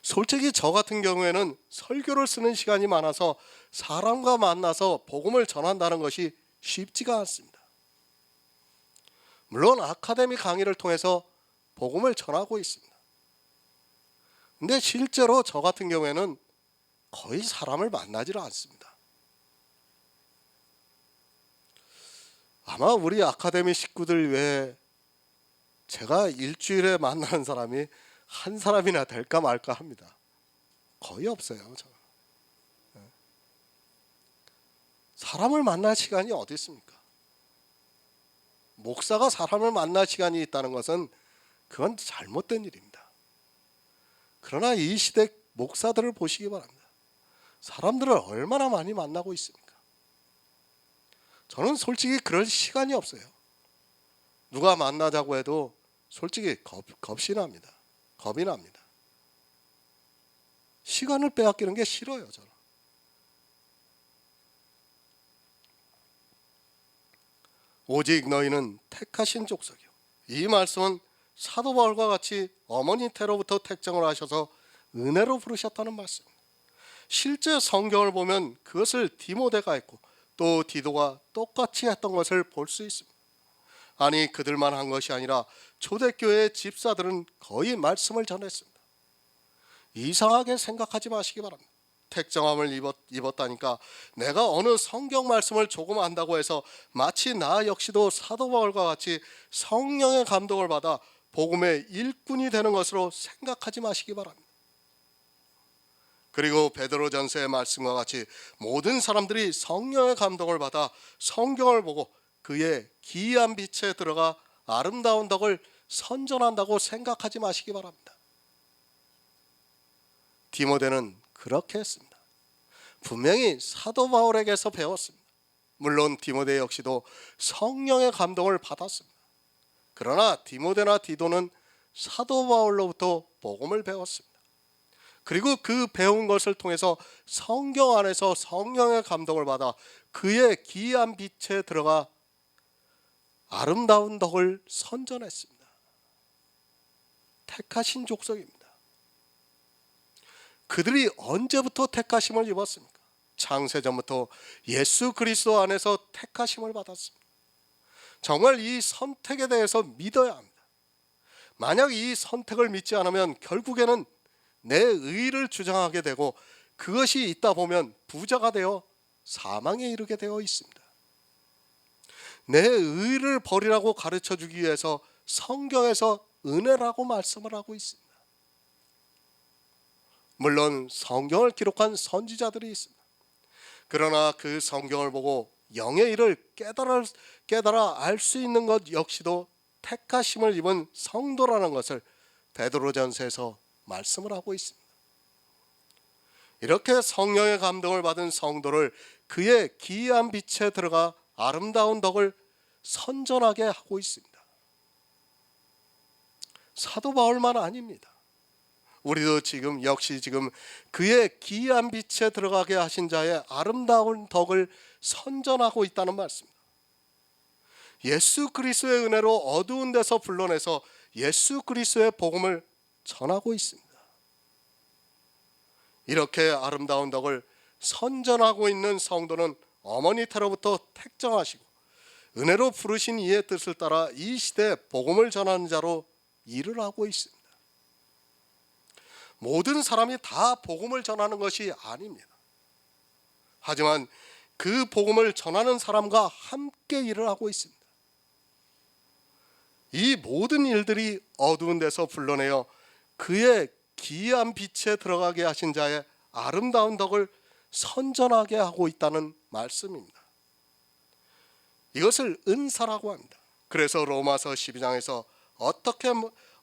솔직히 저 같은 경우에는 설교를 쓰는 시간이 많아서 사람과 만나서 복음을 전한다는 것이 쉽지가 않습니다. 물론 아카데미 강의를 통해서 복음을 전하고 있습니다. 근데 실제로 저 같은 경우에는 거의 사람을 만나지를 않습니다. 아마 우리 아카데미 식구들 외에 제가 일주일에 만나는 사람이 한 사람이나 될까 말까 합니다. 거의 없어요. 사람을 만날 시간이 어디 있습니까? 목사가 사람을 만날 시간이 있다는 것은 그건 잘못된 일입니다. 그러나 이 시대 목사들을 보시기 바랍니다. 사람들을 얼마나 많이 만나고 있습니까? 저는 솔직히 그럴 시간이 없어요. 누가 만나자고 해도 솔직히 겁이 납니다. 시간을 빼앗기는 게 싫어요, 저는. 오직 너희는 택하신 족속이요. 이 말씀은 사도 바울과 같이 어머니 태로부터 택정을 하셔서 은혜로 부르셨다는 말씀입니다. 실제 성경을 보면 그것을 디모데가 했고 또 디도가 똑같이 했던 것을 볼 수 있습니다. 아니 그들만 한 것이 아니라 초대교회의 집사들은 거의 말씀을 전했습니다. 이상하게 생각하지 마시기 바랍니다. 택정함을 입었다니까 내가 어느 성경 말씀을 조금 안다고 해서 마치 나 역시도 사도 바울과 같이 성령의 감동을 받아 복음의 일꾼이 되는 것으로 생각하지 마시기 바랍니다. 그리고 베드로전서의 말씀과 같이 모든 사람들이 성령의 감동을 받아 성경을 보고 그의 기이한 빛에 들어가 아름다운 덕을 선전한다고 생각하지 마시기 바랍니다. 디모데는 그렇게 했습니다. 분명히 사도 바울에게서 배웠습니다. 물론 디모데 역시도 성령의 감동을 받았습니다. 그러나 디모데나 디도는 사도 바울로부터 복음을 배웠습니다. 그리고 그 배운 것을 통해서 성경 안에서 성령의 감동을 받아 그의 기이한 빛에 들어가 아름다운 덕을 선전했습니다. 택하신 족속입니다. 그들이 언제부터 택하심을 입었습니까? 창세전부터 예수 그리스도 안에서 택하심을 받았습니다. 정말 이 선택에 대해서 믿어야 합니다. 만약 이 선택을 믿지 않으면 결국에는 내 의를 주장하게 되고 그것이 있다 보면 부자가 되어 사망에 이르게 되어 있습니다. 내 의를 버리라고 가르쳐주기 위해서 성경에서 은혜라고 말씀을 하고 있습니다. 물론 성경을 기록한 선지자들이 있습니다. 그러나 그 성경을 보고 영의 일을 깨달아 알 수 있는 것 역시도 택하심을 입은 성도라는 것을 베드로전서에서 말씀을 하고 있습니다. 이렇게 성령의 감동을 받은 성도를 그의 기이한 빛에 들어가 아름다운 덕을 선전하게 하고 있습니다. 사도 바울만 아닙니다. 우리도 역시 지금 그의 기이한 빛에 들어가게 하신 자의 아름다운 덕을 선전하고 있다는 말씀입니다. 예수 그리스도의 은혜로 어두운 데서 불러내서 예수 그리스도의 복음을 전하고 있습니다. 이렇게 아름다운 덕을 선전하고 있는 성도는 어머니 태로부터 택정하시고 은혜로 부르신 이의 뜻을 따라 이 시대에 복음을 전하는 자로 일을 하고 있습니다. 모든 사람이 다 복음을 전하는 것이 아닙니다. 하지만 그 복음을 전하는 사람과 함께 일을 하고 있습니다. 이 모든 일들이 어두운 데서 불러내어 그의 기이한 빛에 들어가게 하신 자의 아름다운 덕을 선전하게 하고 있다는 말씀입니다. 이것을 은사라고 합니다. 그래서 로마서 12장에서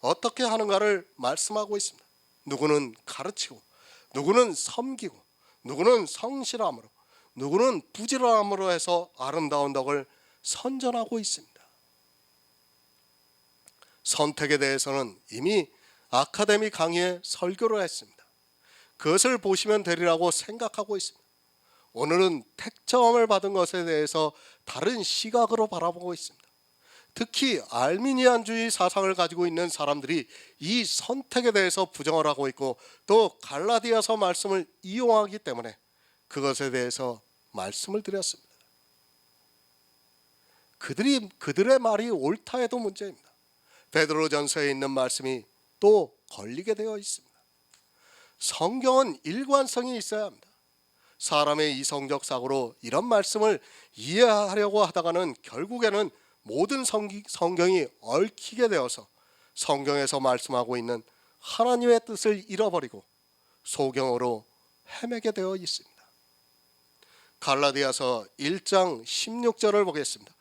어떻게 하는가를 말씀하고 있습니다. 누구는 가르치고, 누구는 섬기고, 누구는 성실함으로, 누구는 부지런함으로 해서 아름다운 덕을 선전하고 있습니다. 선택에 대해서는 이미 아카데미 강의에 설교를 했습니다. 그것을 보시면 되리라고 생각하고 있습니다. 오늘은 택정을 받은 것에 대해서 다른 시각으로 바라보고 있습니다. 특히 알미니안주의 사상을 가지고 있는 사람들이 이 선택에 대해서 부정을 하고 있고 또 갈라디아서 말씀을 이용하기 때문에 그것에 대해서 말씀을 드렸습니다. 그들의 말이 옳다 해도 문제입니다. 베드로전서에 있는 말씀이 또 걸리게 되어 있습니다. 성경은 일관성이 있어야 합니다. 사람의 이성적 사고로 이런 말씀을 이해하려고 하다가는 결국에는 모든 성경이 얽히게 되어서 성경에서 말씀하고 있는 하나님의 뜻을 잃어버리고 소경으로 헤매게 되어 있습니다. 갈라디아서 1장 16절을 보겠습니다.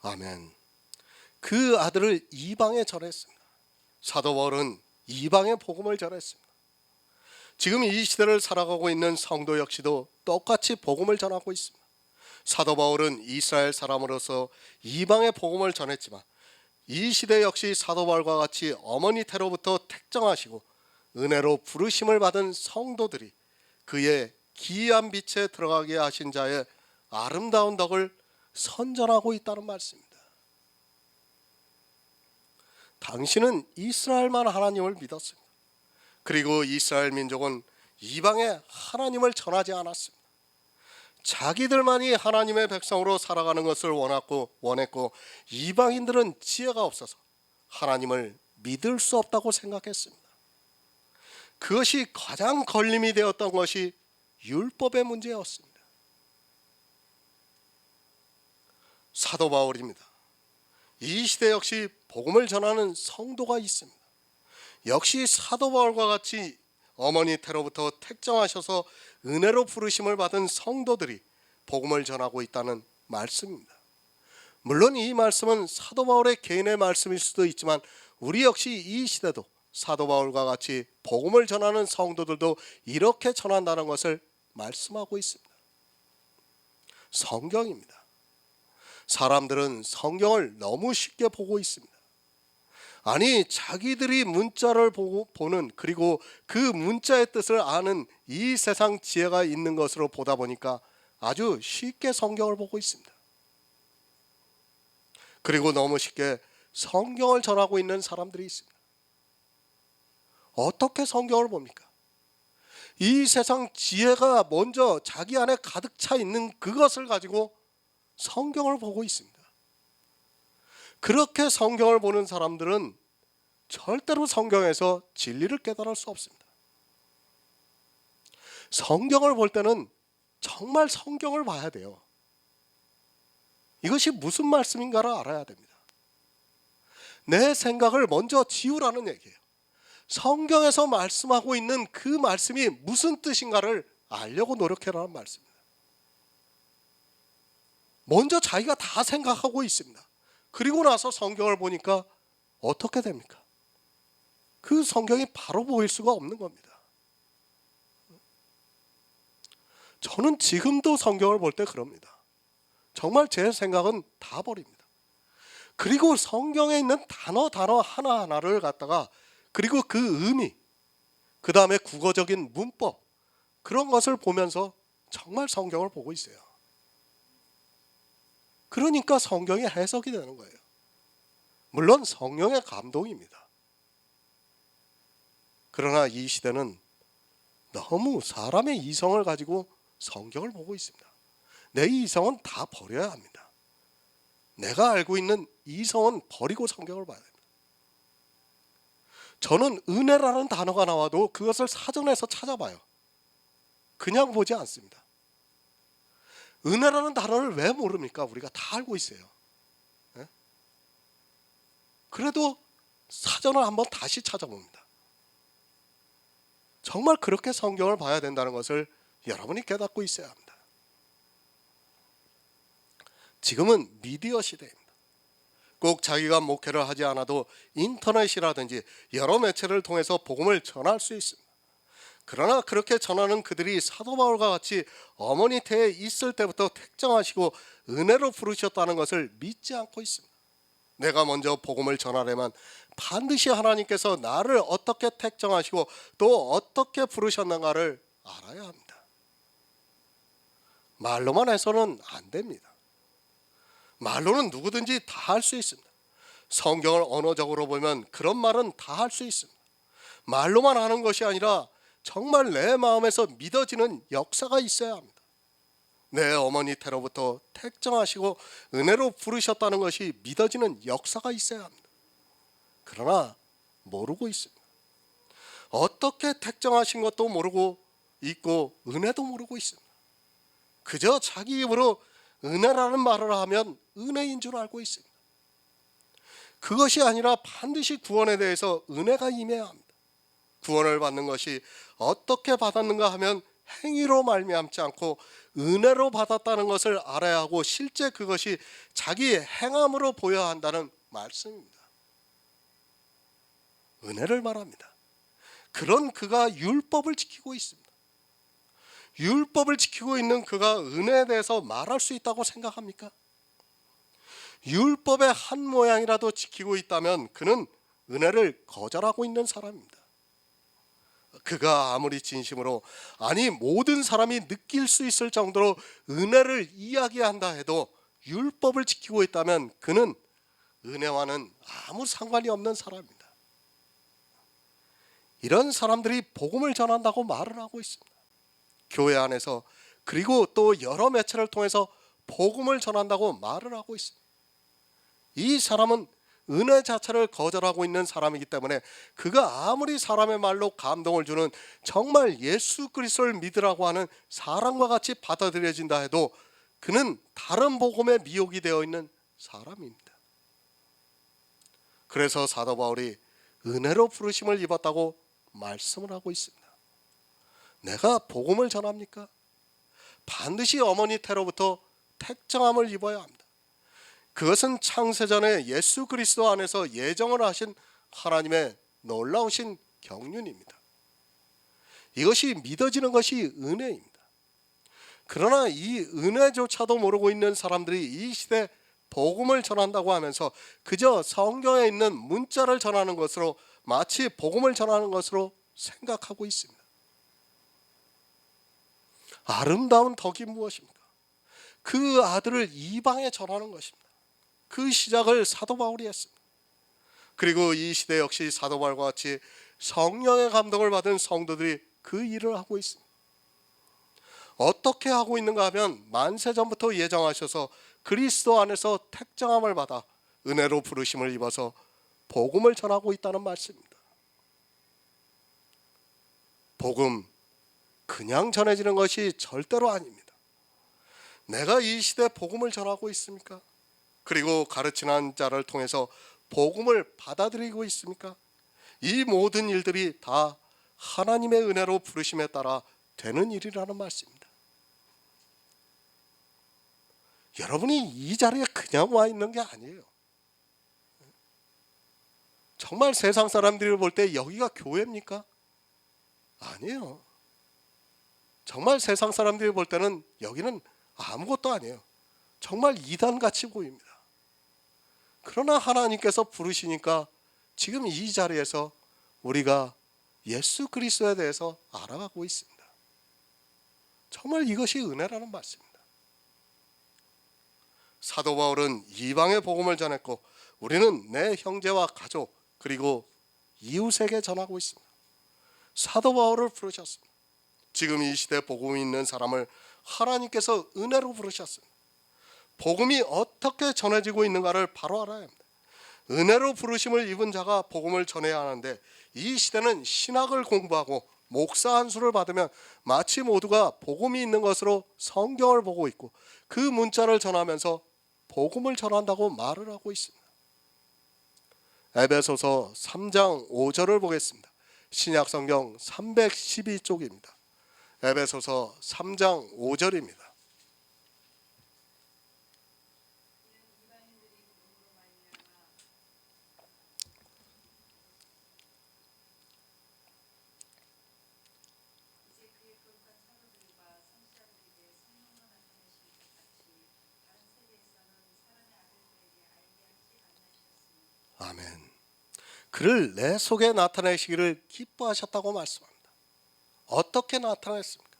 아멘. 그 아들을 이방에 전했습니다. 사도 바울은 이방의 복음을 전했습니다. 지금 이 시대를 살아가고 있는 성도 역시도 똑같이 복음을 전하고 있습니다. 사도 바울은 이스라엘 사람으로서 이방의 복음을 전했지만 이 시대 역시 사도 바울과 같이 어머니 태로부터 택정하시고 은혜로 부르심을 받은 성도들이 그의 기이한 빛에 들어가게 하신 자의 아름다운 덕을 선전하고 있다는 말씀입니다. 당신은 이스라엘만 하나님을 믿었습니다. 그리고 이스라엘 민족은 이방에 하나님을 전하지 않았습니다. 자기들만이 하나님의 백성으로 살아가는 것을 원했고 이방인들은 지혜가 없어서 하나님을 믿을 수 없다고 생각했습니다. 그것이 가장 걸림이 되었던 것이 율법의 문제였습니다. 사도 바울입니다. 이 시대 역시 복음을 전하는 성도가 있습니다. 역시 사도 바울과 같이 어머니 태로부터 택정하셔서 은혜로 부르심을 받은 성도들이 복음을 전하고 있다는 말씀입니다. 물론 이 말씀은 사도 바울의 개인의 말씀일 수도 있지만 우리 역시 이 시대도 사도 바울과 같이 복음을 전하는 성도들도 이렇게 전한다는 것을 말씀하고 있습니다. 성경입니다. 사람들은 성경을 너무 쉽게 보고 있습니다. 아니, 자기들이 문자를 보는 그리고 그 문자의 뜻을 아는 이 세상 지혜가 있는 것으로 보다 보니까 아주 쉽게 성경을 보고 있습니다. 그리고 너무 쉽게 성경을 전하고 있는 사람들이 있습니다. 어떻게 성경을 봅니까? 이 세상 지혜가 먼저 자기 안에 가득 차 있는 그것을 가지고 성경을 보고 있습니다. 그렇게 성경을 보는 사람들은 절대로 성경에서 진리를 깨달을 수 없습니다. 성경을 볼 때는 정말 성경을 봐야 돼요. 이것이 무슨 말씀인가를 알아야 됩니다. 내 생각을 먼저 지우라는 얘기예요. 성경에서 말씀하고 있는 그 말씀이 무슨 뜻인가를 알려고 노력해라는 말씀입니다. 먼저 자기가 다 생각하고 있습니다. 그리고 나서 성경을 보니까 어떻게 됩니까? 그 성경이 바로 보일 수가 없는 겁니다. 저는 지금도 성경을 볼 때 그럽니다. 정말 제 생각은 다 버립니다. 그리고 성경에 있는 단어 하나하나를 갖다가, 그리고 그 의미, 그 다음에 국어적인 문법, 그런 것을 보면서 정말 성경을 보고 있어요. 그러니까 성경이 해석이 되는 거예요. 물론 성령의 감동입니다. 그러나 이 시대는 너무 사람의 이성을 가지고 성경을 보고 있습니다. 내 이성은 다 버려야 합니다. 내가 알고 있는 이성은 버리고 성경을 봐야 됩니다. 저는 은혜라는 단어가 나와도 그것을 사전에서 찾아봐요. 그냥 보지 않습니다. 은혜라는 단어를 왜 모릅니까? 우리가 다 알고 있어요. 네? 그래도 사전을 한번 다시 찾아봅니다. 정말 그렇게 성경을 봐야 된다는 것을 여러분이 깨닫고 있어야 합니다. 지금은 미디어 시대입니다. 꼭 자기가 목회를 하지 않아도 인터넷이라든지 여러 매체를 통해서 복음을 전할 수 있습니다. 그러나 그렇게 전하는 그들이 사도 바울과 같이 어머니 태에 있을 때부터 택정하시고 은혜로 부르셨다는 것을 믿지 않고 있습니다. 내가 먼저 복음을 전하려면 반드시 하나님께서 나를 어떻게 택정하시고 또 어떻게 부르셨는가를 알아야 합니다. 말로만 해서는 안 됩니다. 말로는 누구든지 다 할 수 있습니다. 성경을 언어적으로 보면 그런 말은 다 할 수 있습니다. 말로만 하는 것이 아니라 정말 내 마음에서 믿어지는 역사가 있어야 합니다. 내 어머니 태로부터 택정하시고 은혜로 부르셨다는 것이 믿어지는 역사가 있어야 합니다. 그러나 모르고 있습니다. 어떻게 택정하신 것도 모르고 있고 은혜도 모르고 있습니다. 그저 자기 입으로 은혜라는 말을 하면 은혜인 줄 알고 있습니다. 그것이 아니라 반드시 구원에 대해서 은혜가 임해야 합니다. 구원을 받는 것이 어떻게 받았는가 하면 행위로 말미암지 않고 은혜로 받았다는 것을 알아야 하고 실제 그것이 자기의 행함으로 보여야 한다는 말씀입니다. 은혜를 말합니다. 그런 그가 율법을 지키고 있습니다. 율법을 지키고 있는 그가 은혜에 대해서 말할 수 있다고 생각합니까? 율법의 한 모양이라도 지키고 있다면 그는 은혜를 거절하고 있는 사람입니다. 그가 아무리 진심으로, 아니 모든 사람이 느낄 수 있을 정도로 은혜를 이야기한다 해도 율법을 지키고 있다면 그는 은혜와는 아무 상관이 없는 사람입니다. 이런 사람들이 복음을 전한다고 말을 하고 있습니다. 교회 안에서, 그리고 또 여러 매체를 통해서 복음을 전한다고 말을 하고 있습니다. 이 사람은 은혜 자체를 거절하고 있는 사람이기 때문에 그가 아무리 사람의 말로 감동을 주는 정말 예수 그리스도를 믿으라고 하는 사람과 같이 받아들여진다 해도 그는 다른 복음에 미혹이 되어 있는 사람입니다. 그래서 사도 바울이 은혜로 부르심을 입었다고 말씀을 하고 있습니다. 내가 복음을 전합니까? 반드시 어머니 태로부터 택정함을 입어야 합니다. 그것은 창세전에 예수 그리스도 안에서 예정을 하신 하나님의 놀라우신 경륜입니다. 이것이 믿어지는 것이 은혜입니다. 그러나 이 은혜조차도 모르고 있는 사람들이 이 시대 복음을 전한다고 하면서 그저 성경에 있는 문자를 전하는 것으로, 마치 복음을 전하는 것으로 생각하고 있습니다. 아름다운 덕이 무엇입니까? 그 아들을 이방에 전하는 것입니다. 그 시작을 사도 바울이 했습니다. 그리고 이 시대 역시 사도 바울과 같이 성령의 감동을 받은 성도들이 그 일을 하고 있습니다. 어떻게 하고 있는가 하면 만세전부터 예정하셔서 그리스도 안에서 택정함을 받아 은혜로 부르심을 입어서 복음을 전하고 있다는 말씀입니다. 복음 그냥 전해지는 것이 절대로 아닙니다. 내가 이 시대 복음을 전하고 있습니까? 그리고 가르치는 자를 통해서 복음을 받아들이고 있습니까? 이 모든 일들이 다 하나님의 은혜로 부르심에 따라 되는 일이라는 말씀입니다. 여러분이 이 자리에 그냥 와 있는 게 아니에요. 정말 세상 사람들이 볼 때 여기가 교회입니까? 아니에요. 정말 세상 사람들이 볼 때는 여기는 아무것도 아니에요. 정말 이단같이 보입니다. 그러나 하나님께서 부르시니까 지금 이 자리에서 우리가 예수 그리스도에 대해서 알아가고 있습니다. 정말 이것이 은혜라는 말씀입니다. 사도 바울은 이방의 복음을 전했고 우리는 내 형제와 가족 그리고 이웃에게 전하고 있습니다. 사도 바울을 부르셨습니다. 지금 이 시대 복음이 있는 사람을 하나님께서 은혜로 부르셨습니다. 복음이 어떻게 전해지고 있는가를 바로 알아야 합니다. 은혜로 부르심을 입은 자가 복음을 전해야 하는데 이 시대는 신학을 공부하고 목사 한 수를 받으면 마치 모두가 복음이 있는 것으로 성경을 보고 있고 그 문자를 전하면서 복음을 전한다고 말을 하고 있습니다. 에베소서 3장 5절을 보겠습니다. 신약성경 312쪽입니다. 에베소서 3장 5절입니다. 아멘. 그를 내 속에 나타내시기를 기뻐하셨다고 말씀합니다. 어떻게 나타냈습니까?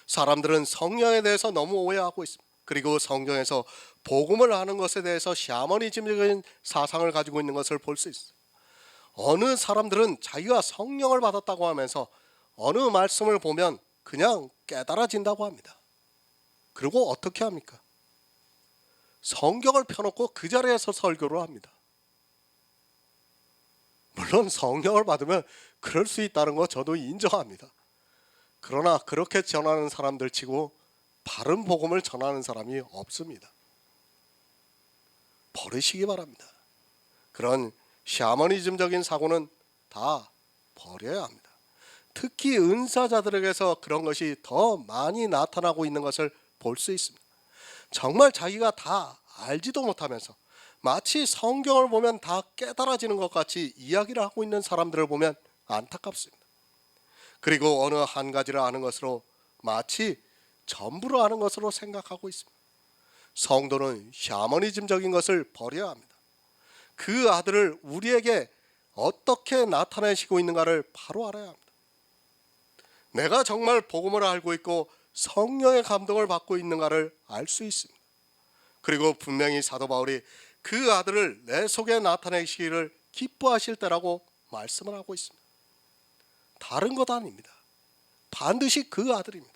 사람들은 성령에 대해서 너무 오해하고 있습니다. 그리고 성경에서 복음을 하는 것에 대해서 샤머니즘적인 사상을 가지고 있는 것을 볼 수 있어요. 어느 사람들은 자기가 성령을 받았다고 하면서 어느 말씀을 보면 그냥 깨달아진다고 합니다. 그리고 어떻게 합니까? 성경을 펴놓고 그 자리에서 설교를 합니다. 물론 성령을 받으면 그럴 수 있다는 거 저도 인정합니다. 그러나 그렇게 전하는 사람들 치고 바른 복음을 전하는 사람이 없습니다. 버리시기 바랍니다. 그런 샤머니즘적인 사고는 다 버려야 합니다. 특히 은사자들에게서 그런 것이 더 많이 나타나고 있는 것을 볼 수 있습니다. 정말 자기가 다 알지도 못하면서 마치 성경을 보면 다 깨달아지는 것 같이 이야기를 하고 있는 사람들을 보면 안타깝습니다. 그리고 어느 한 가지를 아는 것으로 마치 전부를 아는 것으로 생각하고 있습니다. 성도는 샤머니즘적인 것을 버려야 합니다. 그 아들을 우리에게 어떻게 나타내시고 있는가를 바로 알아야 합니다. 내가 정말 복음을 알고 있고 성령의 감동을 받고 있는가를 알 수 있습니다. 그리고 분명히 사도 바울이 그 아들을 내 속에 나타내시기를 기뻐하실 때라고 말씀을 하고 있습니다. 다른 것 아닙니다. 반드시 그 아들입니다.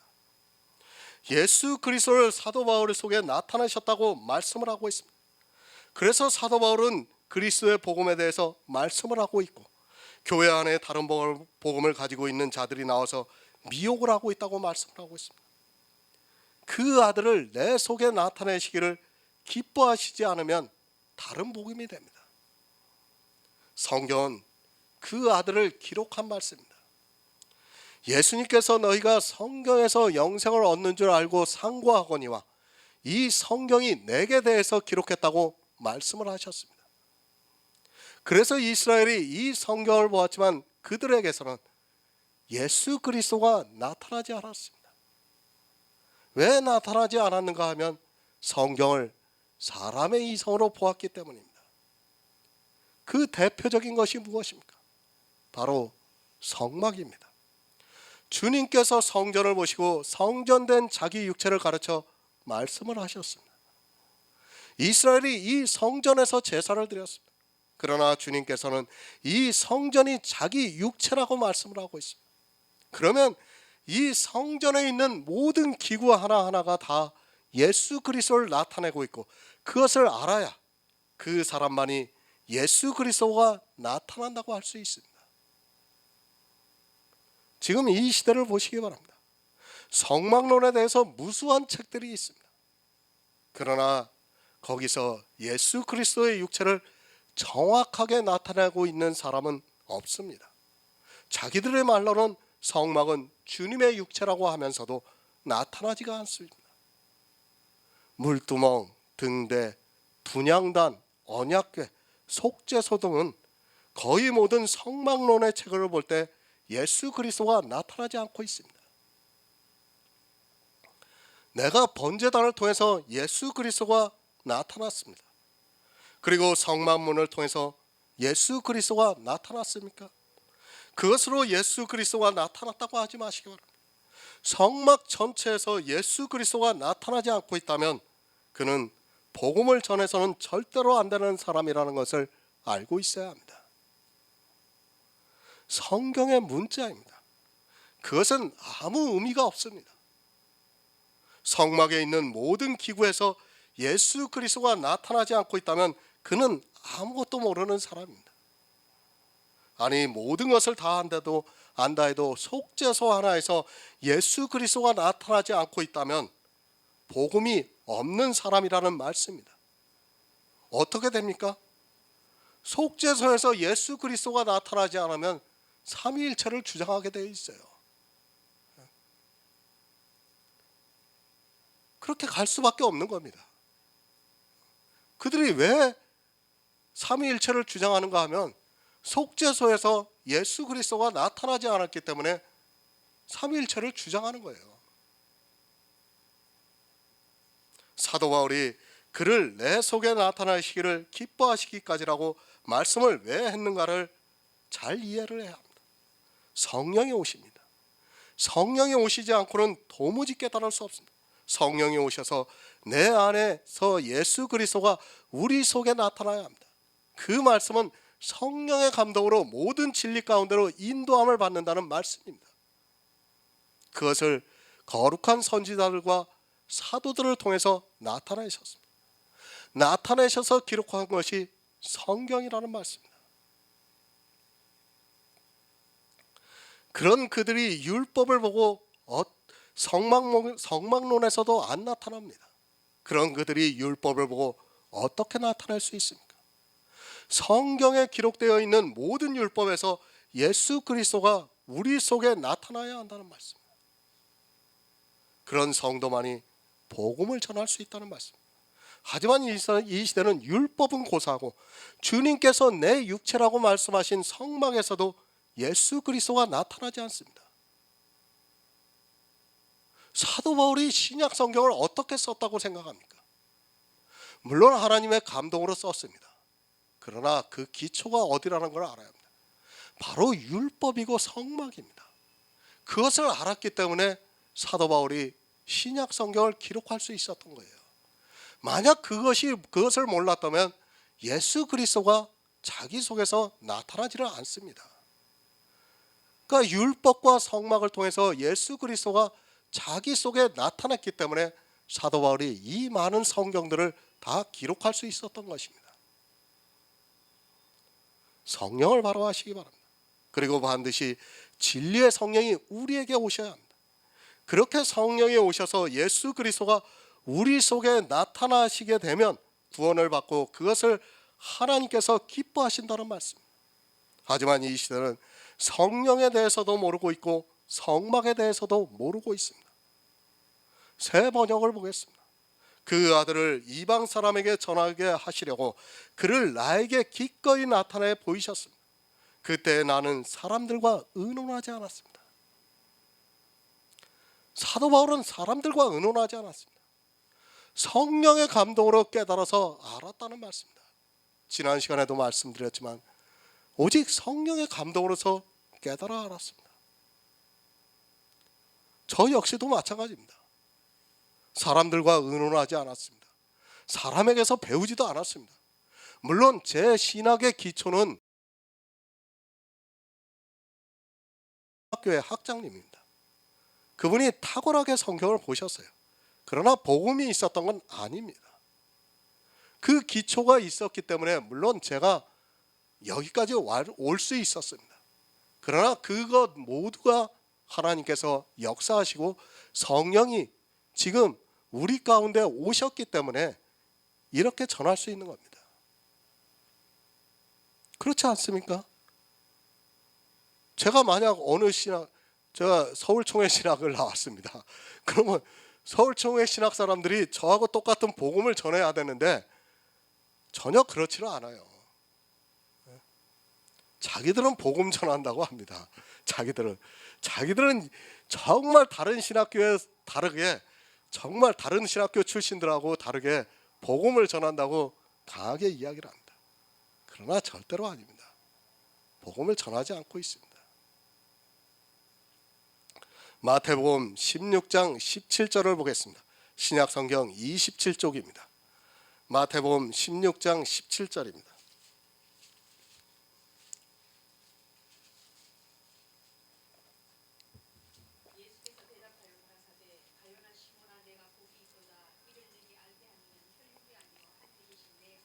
예수 그리스도를 사도 바울 속에 나타내셨다고 말씀을 하고 있습니다. 그래서 사도 바울은 그리스도의 복음에 대해서 말씀을 하고 있고 교회 안에 다른 복음을 가지고 있는 자들이 나와서 미혹을 하고 있다고 말씀을 하고 있습니다. 그 아들을 내 속에 나타내시기를 기뻐하시지 않으면 다른 복음이 됩니다. 성경은 그 아들을 기록한 말씀입니다. 예수님께서 너희가 성경에서 영생을 얻는 줄 알고 상고하거니와 이 성경이 내게 대해서 기록했다고 말씀을 하셨습니다. 그래서 이스라엘이 이 성경을 보았지만 그들에게서는 예수 그리스도가 나타나지 않았습니다. 왜 나타나지 않았는가 하면 성경을 사람의 이성으로 보았기 때문입니다. 그 대표적인 것이 무엇입니까? 바로 성막입니다. 주님께서 성전을 보시고 성전된 자기 육체를 가르쳐 말씀을 하셨습니다. 이스라엘이 이 성전에서 제사를 드렸습니다. 그러나 주님께서는 이 성전이 자기 육체라고 말씀을 하고 있습니다. 그러면 이 성전에 있는 모든 기구 하나하나가 다 예수 그리스도를 나타내고 있고 그것을 알아야 그 사람만이 예수 그리스도가 나타난다고 할 수 있습니다. 지금 이 시대를 보시기 바랍니다. 성막론에 대해서 무수한 책들이 있습니다. 그러나 거기서 예수 그리스도의 육체를 정확하게 나타내고 있는 사람은 없습니다. 자기들의 말로는 성막은 주님의 육체라고 하면서도 나타나지가 않습니다. 물두멍, 등대, 분향단, 언약궤, 속죄소 등은 거의 모든 성막론의 책을 볼 때 예수 그리스도가 나타나지 않고 있습니다. 내가 번제단을 통해서 예수 그리스도가 나타났습니다. 그리고 성막문을 통해서 예수 그리스도가 나타났습니까? 그것으로 예수 그리스도가 나타났다고 하지 마시기 바랍니다. 성막 전체에서 예수 그리스도가 나타나지 않고 있다면 그는 복음을 전해서는 절대로 안 되는 사람이라는 것을 알고 있어야 합니다. 성경의 문자입니다. 그것은 아무 의미가 없습니다. 성막에 있는 모든 기구에서 예수 그리스도가 나타나지 않고 있다면 그는 아무것도 모르는 사람입니다. 아니, 모든 것을 다 안다 해도 속죄소 하나에서 예수 그리스도가 나타나지 않고 있다면 복음이 없는 사람이라는 말씀입니다. 어떻게 됩니까? 속죄소에서 예수 그리스도가 나타나지 않으면 삼위일체를 주장하게 되어 있어요. 그렇게 갈 수밖에 없는 겁니다. 그들이 왜 삼위일체를 주장하는가 하면 속죄소에서 예수 그리스도가 나타나지 않았기 때문에 삼위일체를 주장하는 거예요. 사도 바울이 그를 내 속에 나타나시기를 기뻐하시기까지라고 말씀을 왜 했는가를 잘 이해를 해야 합니다. 성령이 오십니다. 성령이 오시지 않고는 도무지 깨달을 수 없습니다. 성령이 오셔서 내 안에서 예수 그리스도가 우리 속에 나타나야 합니다. 그 말씀은 성령의 감동으로 모든 진리 가운데로 인도함을 받는다는 말씀입니다. 그것을 거룩한 선지자들과 사도들을 통해서 나타내셨습니다. 나타내셔서 기록한 것이 성경이라는 말씀입니다. 그런 그들이 율법을 보고 성막론에서도 안 나타납니다. 그런 그들이 율법을 보고 어떻게 나타날 수 있습니까? 성경에 기록되어 있는 모든 율법에서 예수 그리스도가 우리 속에 나타나야 한다는 말씀입니다. 그런 성도만이 복음을 전할 수 있다는 말씀입니다. 하지만 이 시대는 율법은 고사하고 주님께서 내 육체라고 말씀하신 성막에서도 예수 그리스도가 나타나지 않습니다. 사도 바울이 신약 성경을 어떻게 썼다고 생각합니까? 물론 하나님의 감동으로 썼습니다. 그러나 그 기초가 어디라는 걸 알아야 합니다. 바로 율법이고 성막입니다. 그것을 알았기 때문에 사도 바울이 신약 성경을 기록할 수 있었던 거예요. 만약 그것을 몰랐다면 예수 그리스도가 자기 속에서 나타나지를 않습니다. 그러니까 율법과 성막을 통해서 예수 그리스도가 자기 속에 나타났기 때문에 사도 바울이 이 많은 성경들을 다 기록할 수 있었던 것입니다. 성령을 바로 하시기 바랍니다. 그리고 반드시 진리의 성령이 우리에게 오셔야 합니다. 그렇게 성령이 오셔서 예수 그리스도가 우리 속에 나타나시게 되면 구원을 받고 그것을 하나님께서 기뻐하신다는 말씀입니다. 하지만 이 시대는 성령에 대해서도 모르고 있고 성막에 대해서도 모르고 있습니다. 새 번역을 보겠습니다. 그 아들을 이방 사람에게 전하게 하시려고 그를 나에게 기꺼이 나타내 보이셨습니다. 그때 나는 사람들과 의논하지 않았습니다. 사도 바울은 사람들과 의논하지 않았습니다. 성령의 감동으로 깨달아서 알았다는 말씀입니다. 지난 시간에도 말씀드렸지만 오직 성령의 감동으로서 깨달아 알았습니다. 저 역시도 마찬가지입니다. 사람들과 의논하지 않았습니다. 사람에게서 배우지도 않았습니다. 물론 제 신학의 기초는 학교의 학장님입니다. 그분이 탁월하게 성경을 보셨어요. 그러나 복음이 있었던 건 아닙니다. 그 기초가 있었기 때문에 물론 제가 여기까지 올 수 있었습니다. 그러나 그것 모두가 하나님께서 역사하시고 성령이 지금 우리 가운데 오셨기 때문에 이렇게 전할 수 있는 겁니다. 그렇지 않습니까? 제가 만약 제가 서울총회 신학을 나왔습니다. 그러면 서울총회 신학 사람들이 저하고 똑같은 복음을 전해야 되는데 전혀 그렇지는 않아요. 자기들은 복음 전한다고 합니다. 자기들은 정말 다른 신학교에 다르게, 정말 다른 신학교 출신들하고 다르게 복음을 전한다고 강하게 이야기를 합니다. 그러나 절대로 아닙니다. 복음을 전하지 않고 있습니다. 마태복음 16장 17절을 보겠습니다. 신약성경 27쪽입니다. 마태복음 16장 17절입니다.
예수께서 대답하여 가라사대 가요나 시몬아 내가 복이 있도다 이를 내게 알게 하는 혈육이 아니요 하늘에 계신 내 아버지시니라.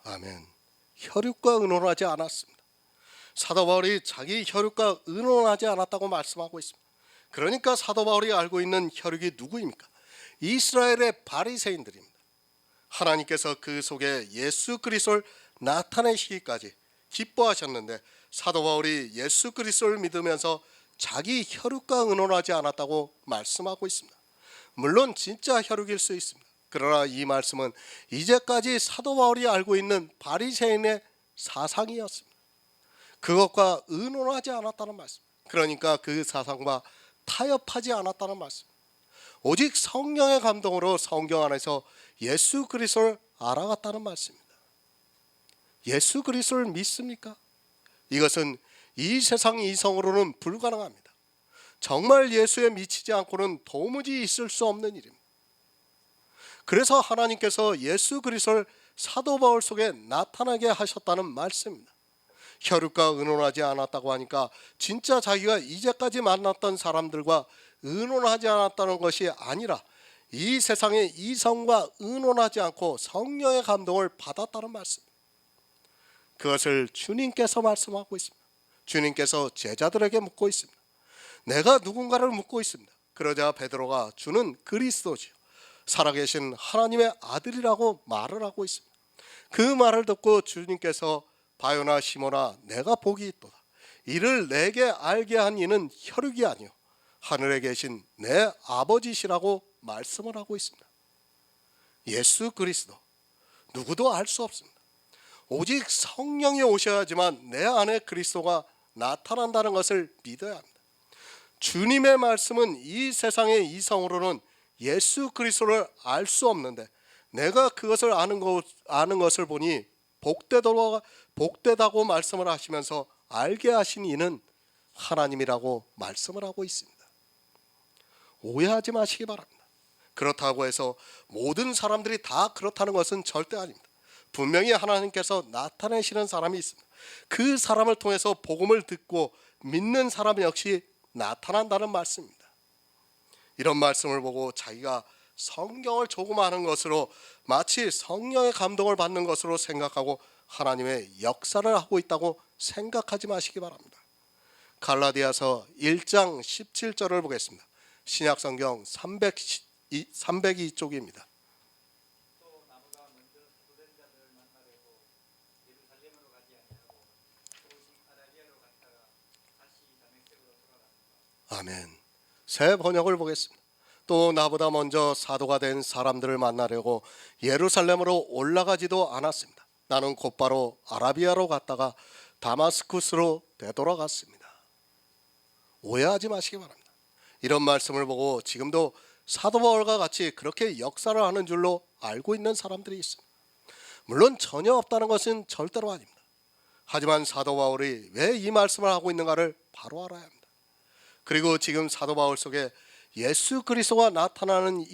아멘. 혈육과 의논하지 않았습니다. 사도 바울이 자기 혈육과 의논하지 않았다고 말씀하고 있습니다. 그러니까 사도 바울이 알고 있는 혈육이 누구입니까? 이스라엘의 바리새인들입니다. 하나님께서 그 속에 예수 그리스도를 나타내시기까지 기뻐하셨는데 사도 바울이 예수 그리스도를 믿으면서 자기 혈육과 의논하지 않았다고 말씀하고 있습니다. 물론 진짜 혈육일 수 있습니다. 그러나 이 말씀은 이제까지 사도 바울이 알고 있는 바리새인의 사상이었습니다. 그것과 의논하지 않았다는 말씀. 그러니까 그 사상과 타협하지 않았다는 말씀. 오직 성령의 감동으로 성경 안에서 예수 그리스도를 알아갔다는 말씀입니다. 예수 그리스도를 믿습니까? 이것은 이 세상 이성으로는 불가능합니다. 정말 예수에 미치지 않고는 도무지 있을 수 없는 일입니다. 그래서 하나님께서 예수 그리스도를 사도 바울 속에 나타나게 하셨다는 말씀입니다. 혈육과 의논하지 않았다고 하니까 진짜 자기가 이제까지 만났던 사람들과 의논하지 않았다는 것이 아니라 이 세상의 이성과 의논하지 않고 성령의 감동을 받았다는 말씀입니다. 그것을 주님께서 말씀하고 있습니다. 주님께서 제자들에게 묻고 있습니다. 내가 누군가를 묻고 있습니다. 그러자 베드로가 주는 그리스도지요 살아계신 하나님의 아들이라고 말을 하고 있습니다. 그 말을 듣고 주님께서 바요나 시몬아 내가 복이 있도다 이를 내게 알게 한 이는 혈육이 아니요 하늘에 계신 내 아버지시라고 말씀을 하고 있습니다. 예수 그리스도 누구도 알 수 없습니다. 오직 성령이 오셔야지만 내 안에 그리스도가 나타난다는 것을 믿어야 합니다. 주님의 말씀은 이 세상의 이성으로는 예수 그리스도를 알 수 없는데 내가 그것을 아는 것을 보니 복되다고 말씀을 하시면서 알게 하신 이는 하나님이라고 말씀을 하고 있습니다. 오해하지 마시기 바랍니다. 그렇다고 해서 모든 사람들이 다 그렇다는 것은 절대 아닙니다. 분명히 하나님께서 나타내시는 사람이 있습니다. 그 사람을 통해서 복음을 듣고 믿는 사람 역시 나타난다는 말씀입니다. 이런 말씀을 보고 자기가 성경을 조금 아는 것으로 마치 성령의 감동을 받는 것으로 생각하고 하나님의 역사를 하고 있다고 생각하지 마시기 바랍니다. 갈라디아서 1장 17절을 보겠습니다. 신약성경 302쪽입니다.
또 나보다 먼저 사도된 자들을 만나려고 예루살렘으로 가지 아니하고 오직 아라비아로 갔다가 다시 다메섹으로 돌아갔다.
아멘. 새 번역을 보겠습니다. 또 나보다 먼저 사도가 된 사람들을 만나려고 예루살렘으로 올라가지도 않았습니다. 나는 곧바로 아라비아로 갔다가 다마스쿠스로 되돌아갔습니다. 오해하지 마시기 바랍니다. 이런 말씀을 보고 지금도 사도 바울과 같이 그렇게 역사를 하는 줄로 알고 있는 사람들이 있습니다. 물론 전혀 없다는 것은 절대로 아닙니다. 하지만 사도 바울이 왜 이 말씀을 하고 있는가를 바로 알아야 합니다. 그리고 지금 사도 바울 속에 예수 그리스도가 나타나는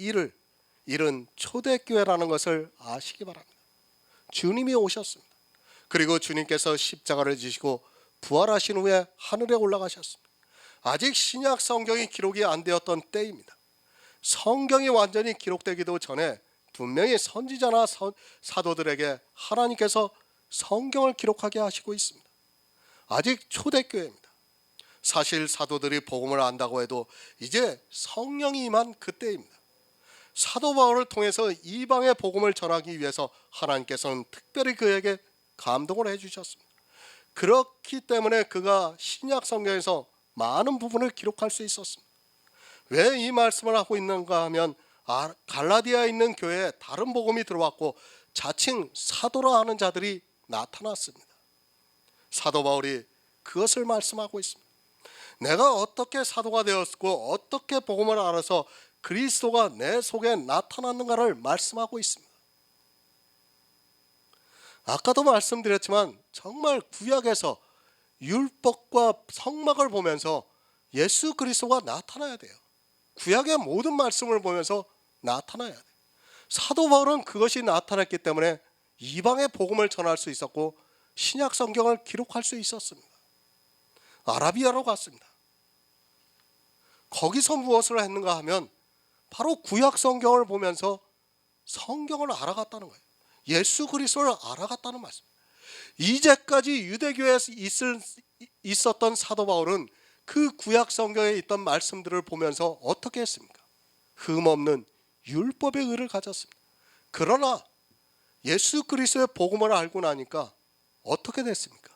일은 초대교회라는 것을 아시기 바랍니다. 주님이 오셨습니다. 그리고 주님께서 십자가를 지시고 부활하신 후에 하늘에 올라가셨습니다. 아직 신약 성경이 기록이 안 되었던 때입니다. 성경이 완전히 기록되기도 전에 분명히 선지자나 사도들에게 하나님께서 성경을 기록하게 하시고 있습니다. 아직 초대교회입니다. 사실 사도들이 복음을 안다고 해도 이제 성령이 임한 그때입니다. 사도 바울을 통해서 이방의 복음을 전하기 위해서 하나님께서는 특별히 그에게 감동을 해주셨습니다. 그렇기 때문에 그가 신약 성경에서 많은 부분을 기록할 수 있었습니다. 왜 이 말씀을 하고 있는가 하면 갈라디아에 있는 교회에 다른 복음이 들어왔고 자칭 사도라 하는 자들이 나타났습니다. 사도 바울이 그것을 말씀하고 있습니다. 내가 어떻게 사도가 되었고 어떻게 복음을 알아서 그리스도가 내 속에 나타났는가를 말씀하고 있습니다. 아까도 말씀드렸지만 정말 구약에서 율법과 성막을 보면서 예수 그리스도가 나타나야 돼요. 구약의 모든 말씀을 보면서 나타나야 돼요. 사도 바울은 그것이 나타났기 때문에 이방의 복음을 전할 수 있었고 신약 성경을 기록할 수 있었습니다. 아라비아로 갔습니다. 거기서 무엇을 했는가 하면 바로 구약 성경을 보면서 성경을 알아갔다는 거예요. 예수 그리스도를 알아갔다는 말씀. 이제까지 유대교에 있었던 사도 바울은 그 구약 성경에 있던 말씀들을 보면서 어떻게 했습니까? 흠없는 율법의 의를 가졌습니다. 그러나 예수 그리스도의 복음을 알고 나니까 어떻게 됐습니까?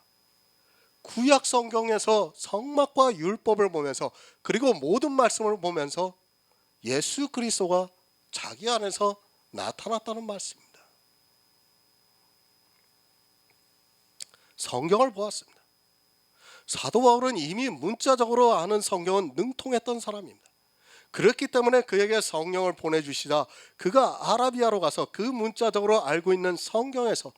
구약 성경에서 성막과 율법을 보면서 그리고 모든 말씀을 보면서 예수 그리스도가 자기 안에서 나타났다는 말씀입니다. 성경을 보았습니다. 사도 바울은 이미 문자적으로 아는 성경은 능통했던 사람입니다. 그렇기 때문에 그에게 성령을 보내주시자 그가 아라비아로 가서 그 문자적으로 알고 있는 성경에서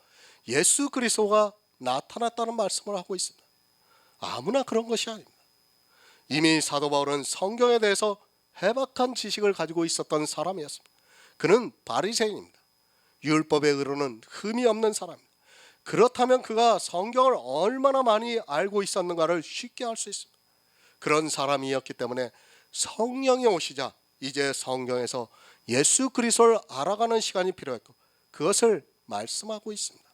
예수 그리스도가 나타났다는 말씀을 하고 있습니다. 아무나 그런 것이 아닙니다. 이미 사도 바울은 성경에 대해서 해박한 지식을 가지고 있었던 사람이었습니다. 그는 바리새인입니다. 율법의 의로는 흠이 없는 사람입니다. 그렇다면 그가 성경을 얼마나 많이 알고 있었는가를 쉽게 알 수 있습니다. 그런 사람이었기 때문에 성령이 오시자 이제 성경에서 예수 그리스도를 알아가는 시간이 필요했고 그것을 말씀하고 있습니다.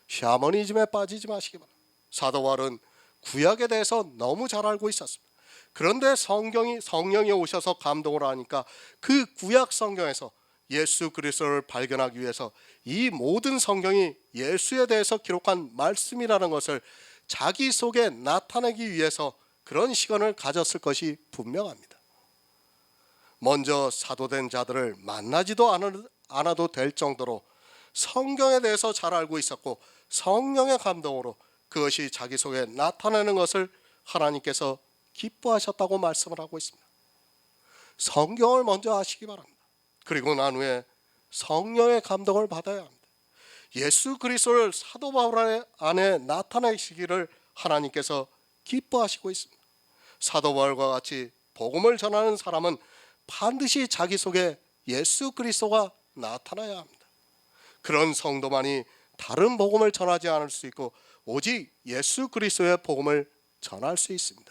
샤머니즘에 빠지지 마시기 바랍니다. 사도 바울은 구약에 대해서 너무 잘 알고 있었습니다. 그런데 성령이 오셔서 감동을 하니까 그 구약 성경에서 예수 그리스도를 발견하기 위해서 이 모든 성경이 예수에 대해서 기록한 말씀이라는 것을 자기 속에 나타내기 위해서 그런 시간을 가졌을 것이 분명합니다. 먼저 사도된 자들을 만나지도 않아도 될 정도로 성경에 대해서 잘 알고 있었고 성령의 감동으로 그것이 자기 속에 나타나는 것을 하나님께서 기뻐하셨다고 말씀을 하고 있습니다. 성경을 먼저 아시기 바랍니다. 그리고 난 후에 성령의 감동을 받아야 합니다. 예수 그리스도를 사도 바울 안에 나타내시기를 하나님께서 기뻐하시고 있습니다. 사도 바울과 같이 복음을 전하는 사람은 반드시 자기 속에 예수 그리스도가 나타나야 합니다. 그런 성도만이 다른 복음을 전하지 않을 수 있고 오직 예수 그리스도의 복음을 전할 수 있습니다.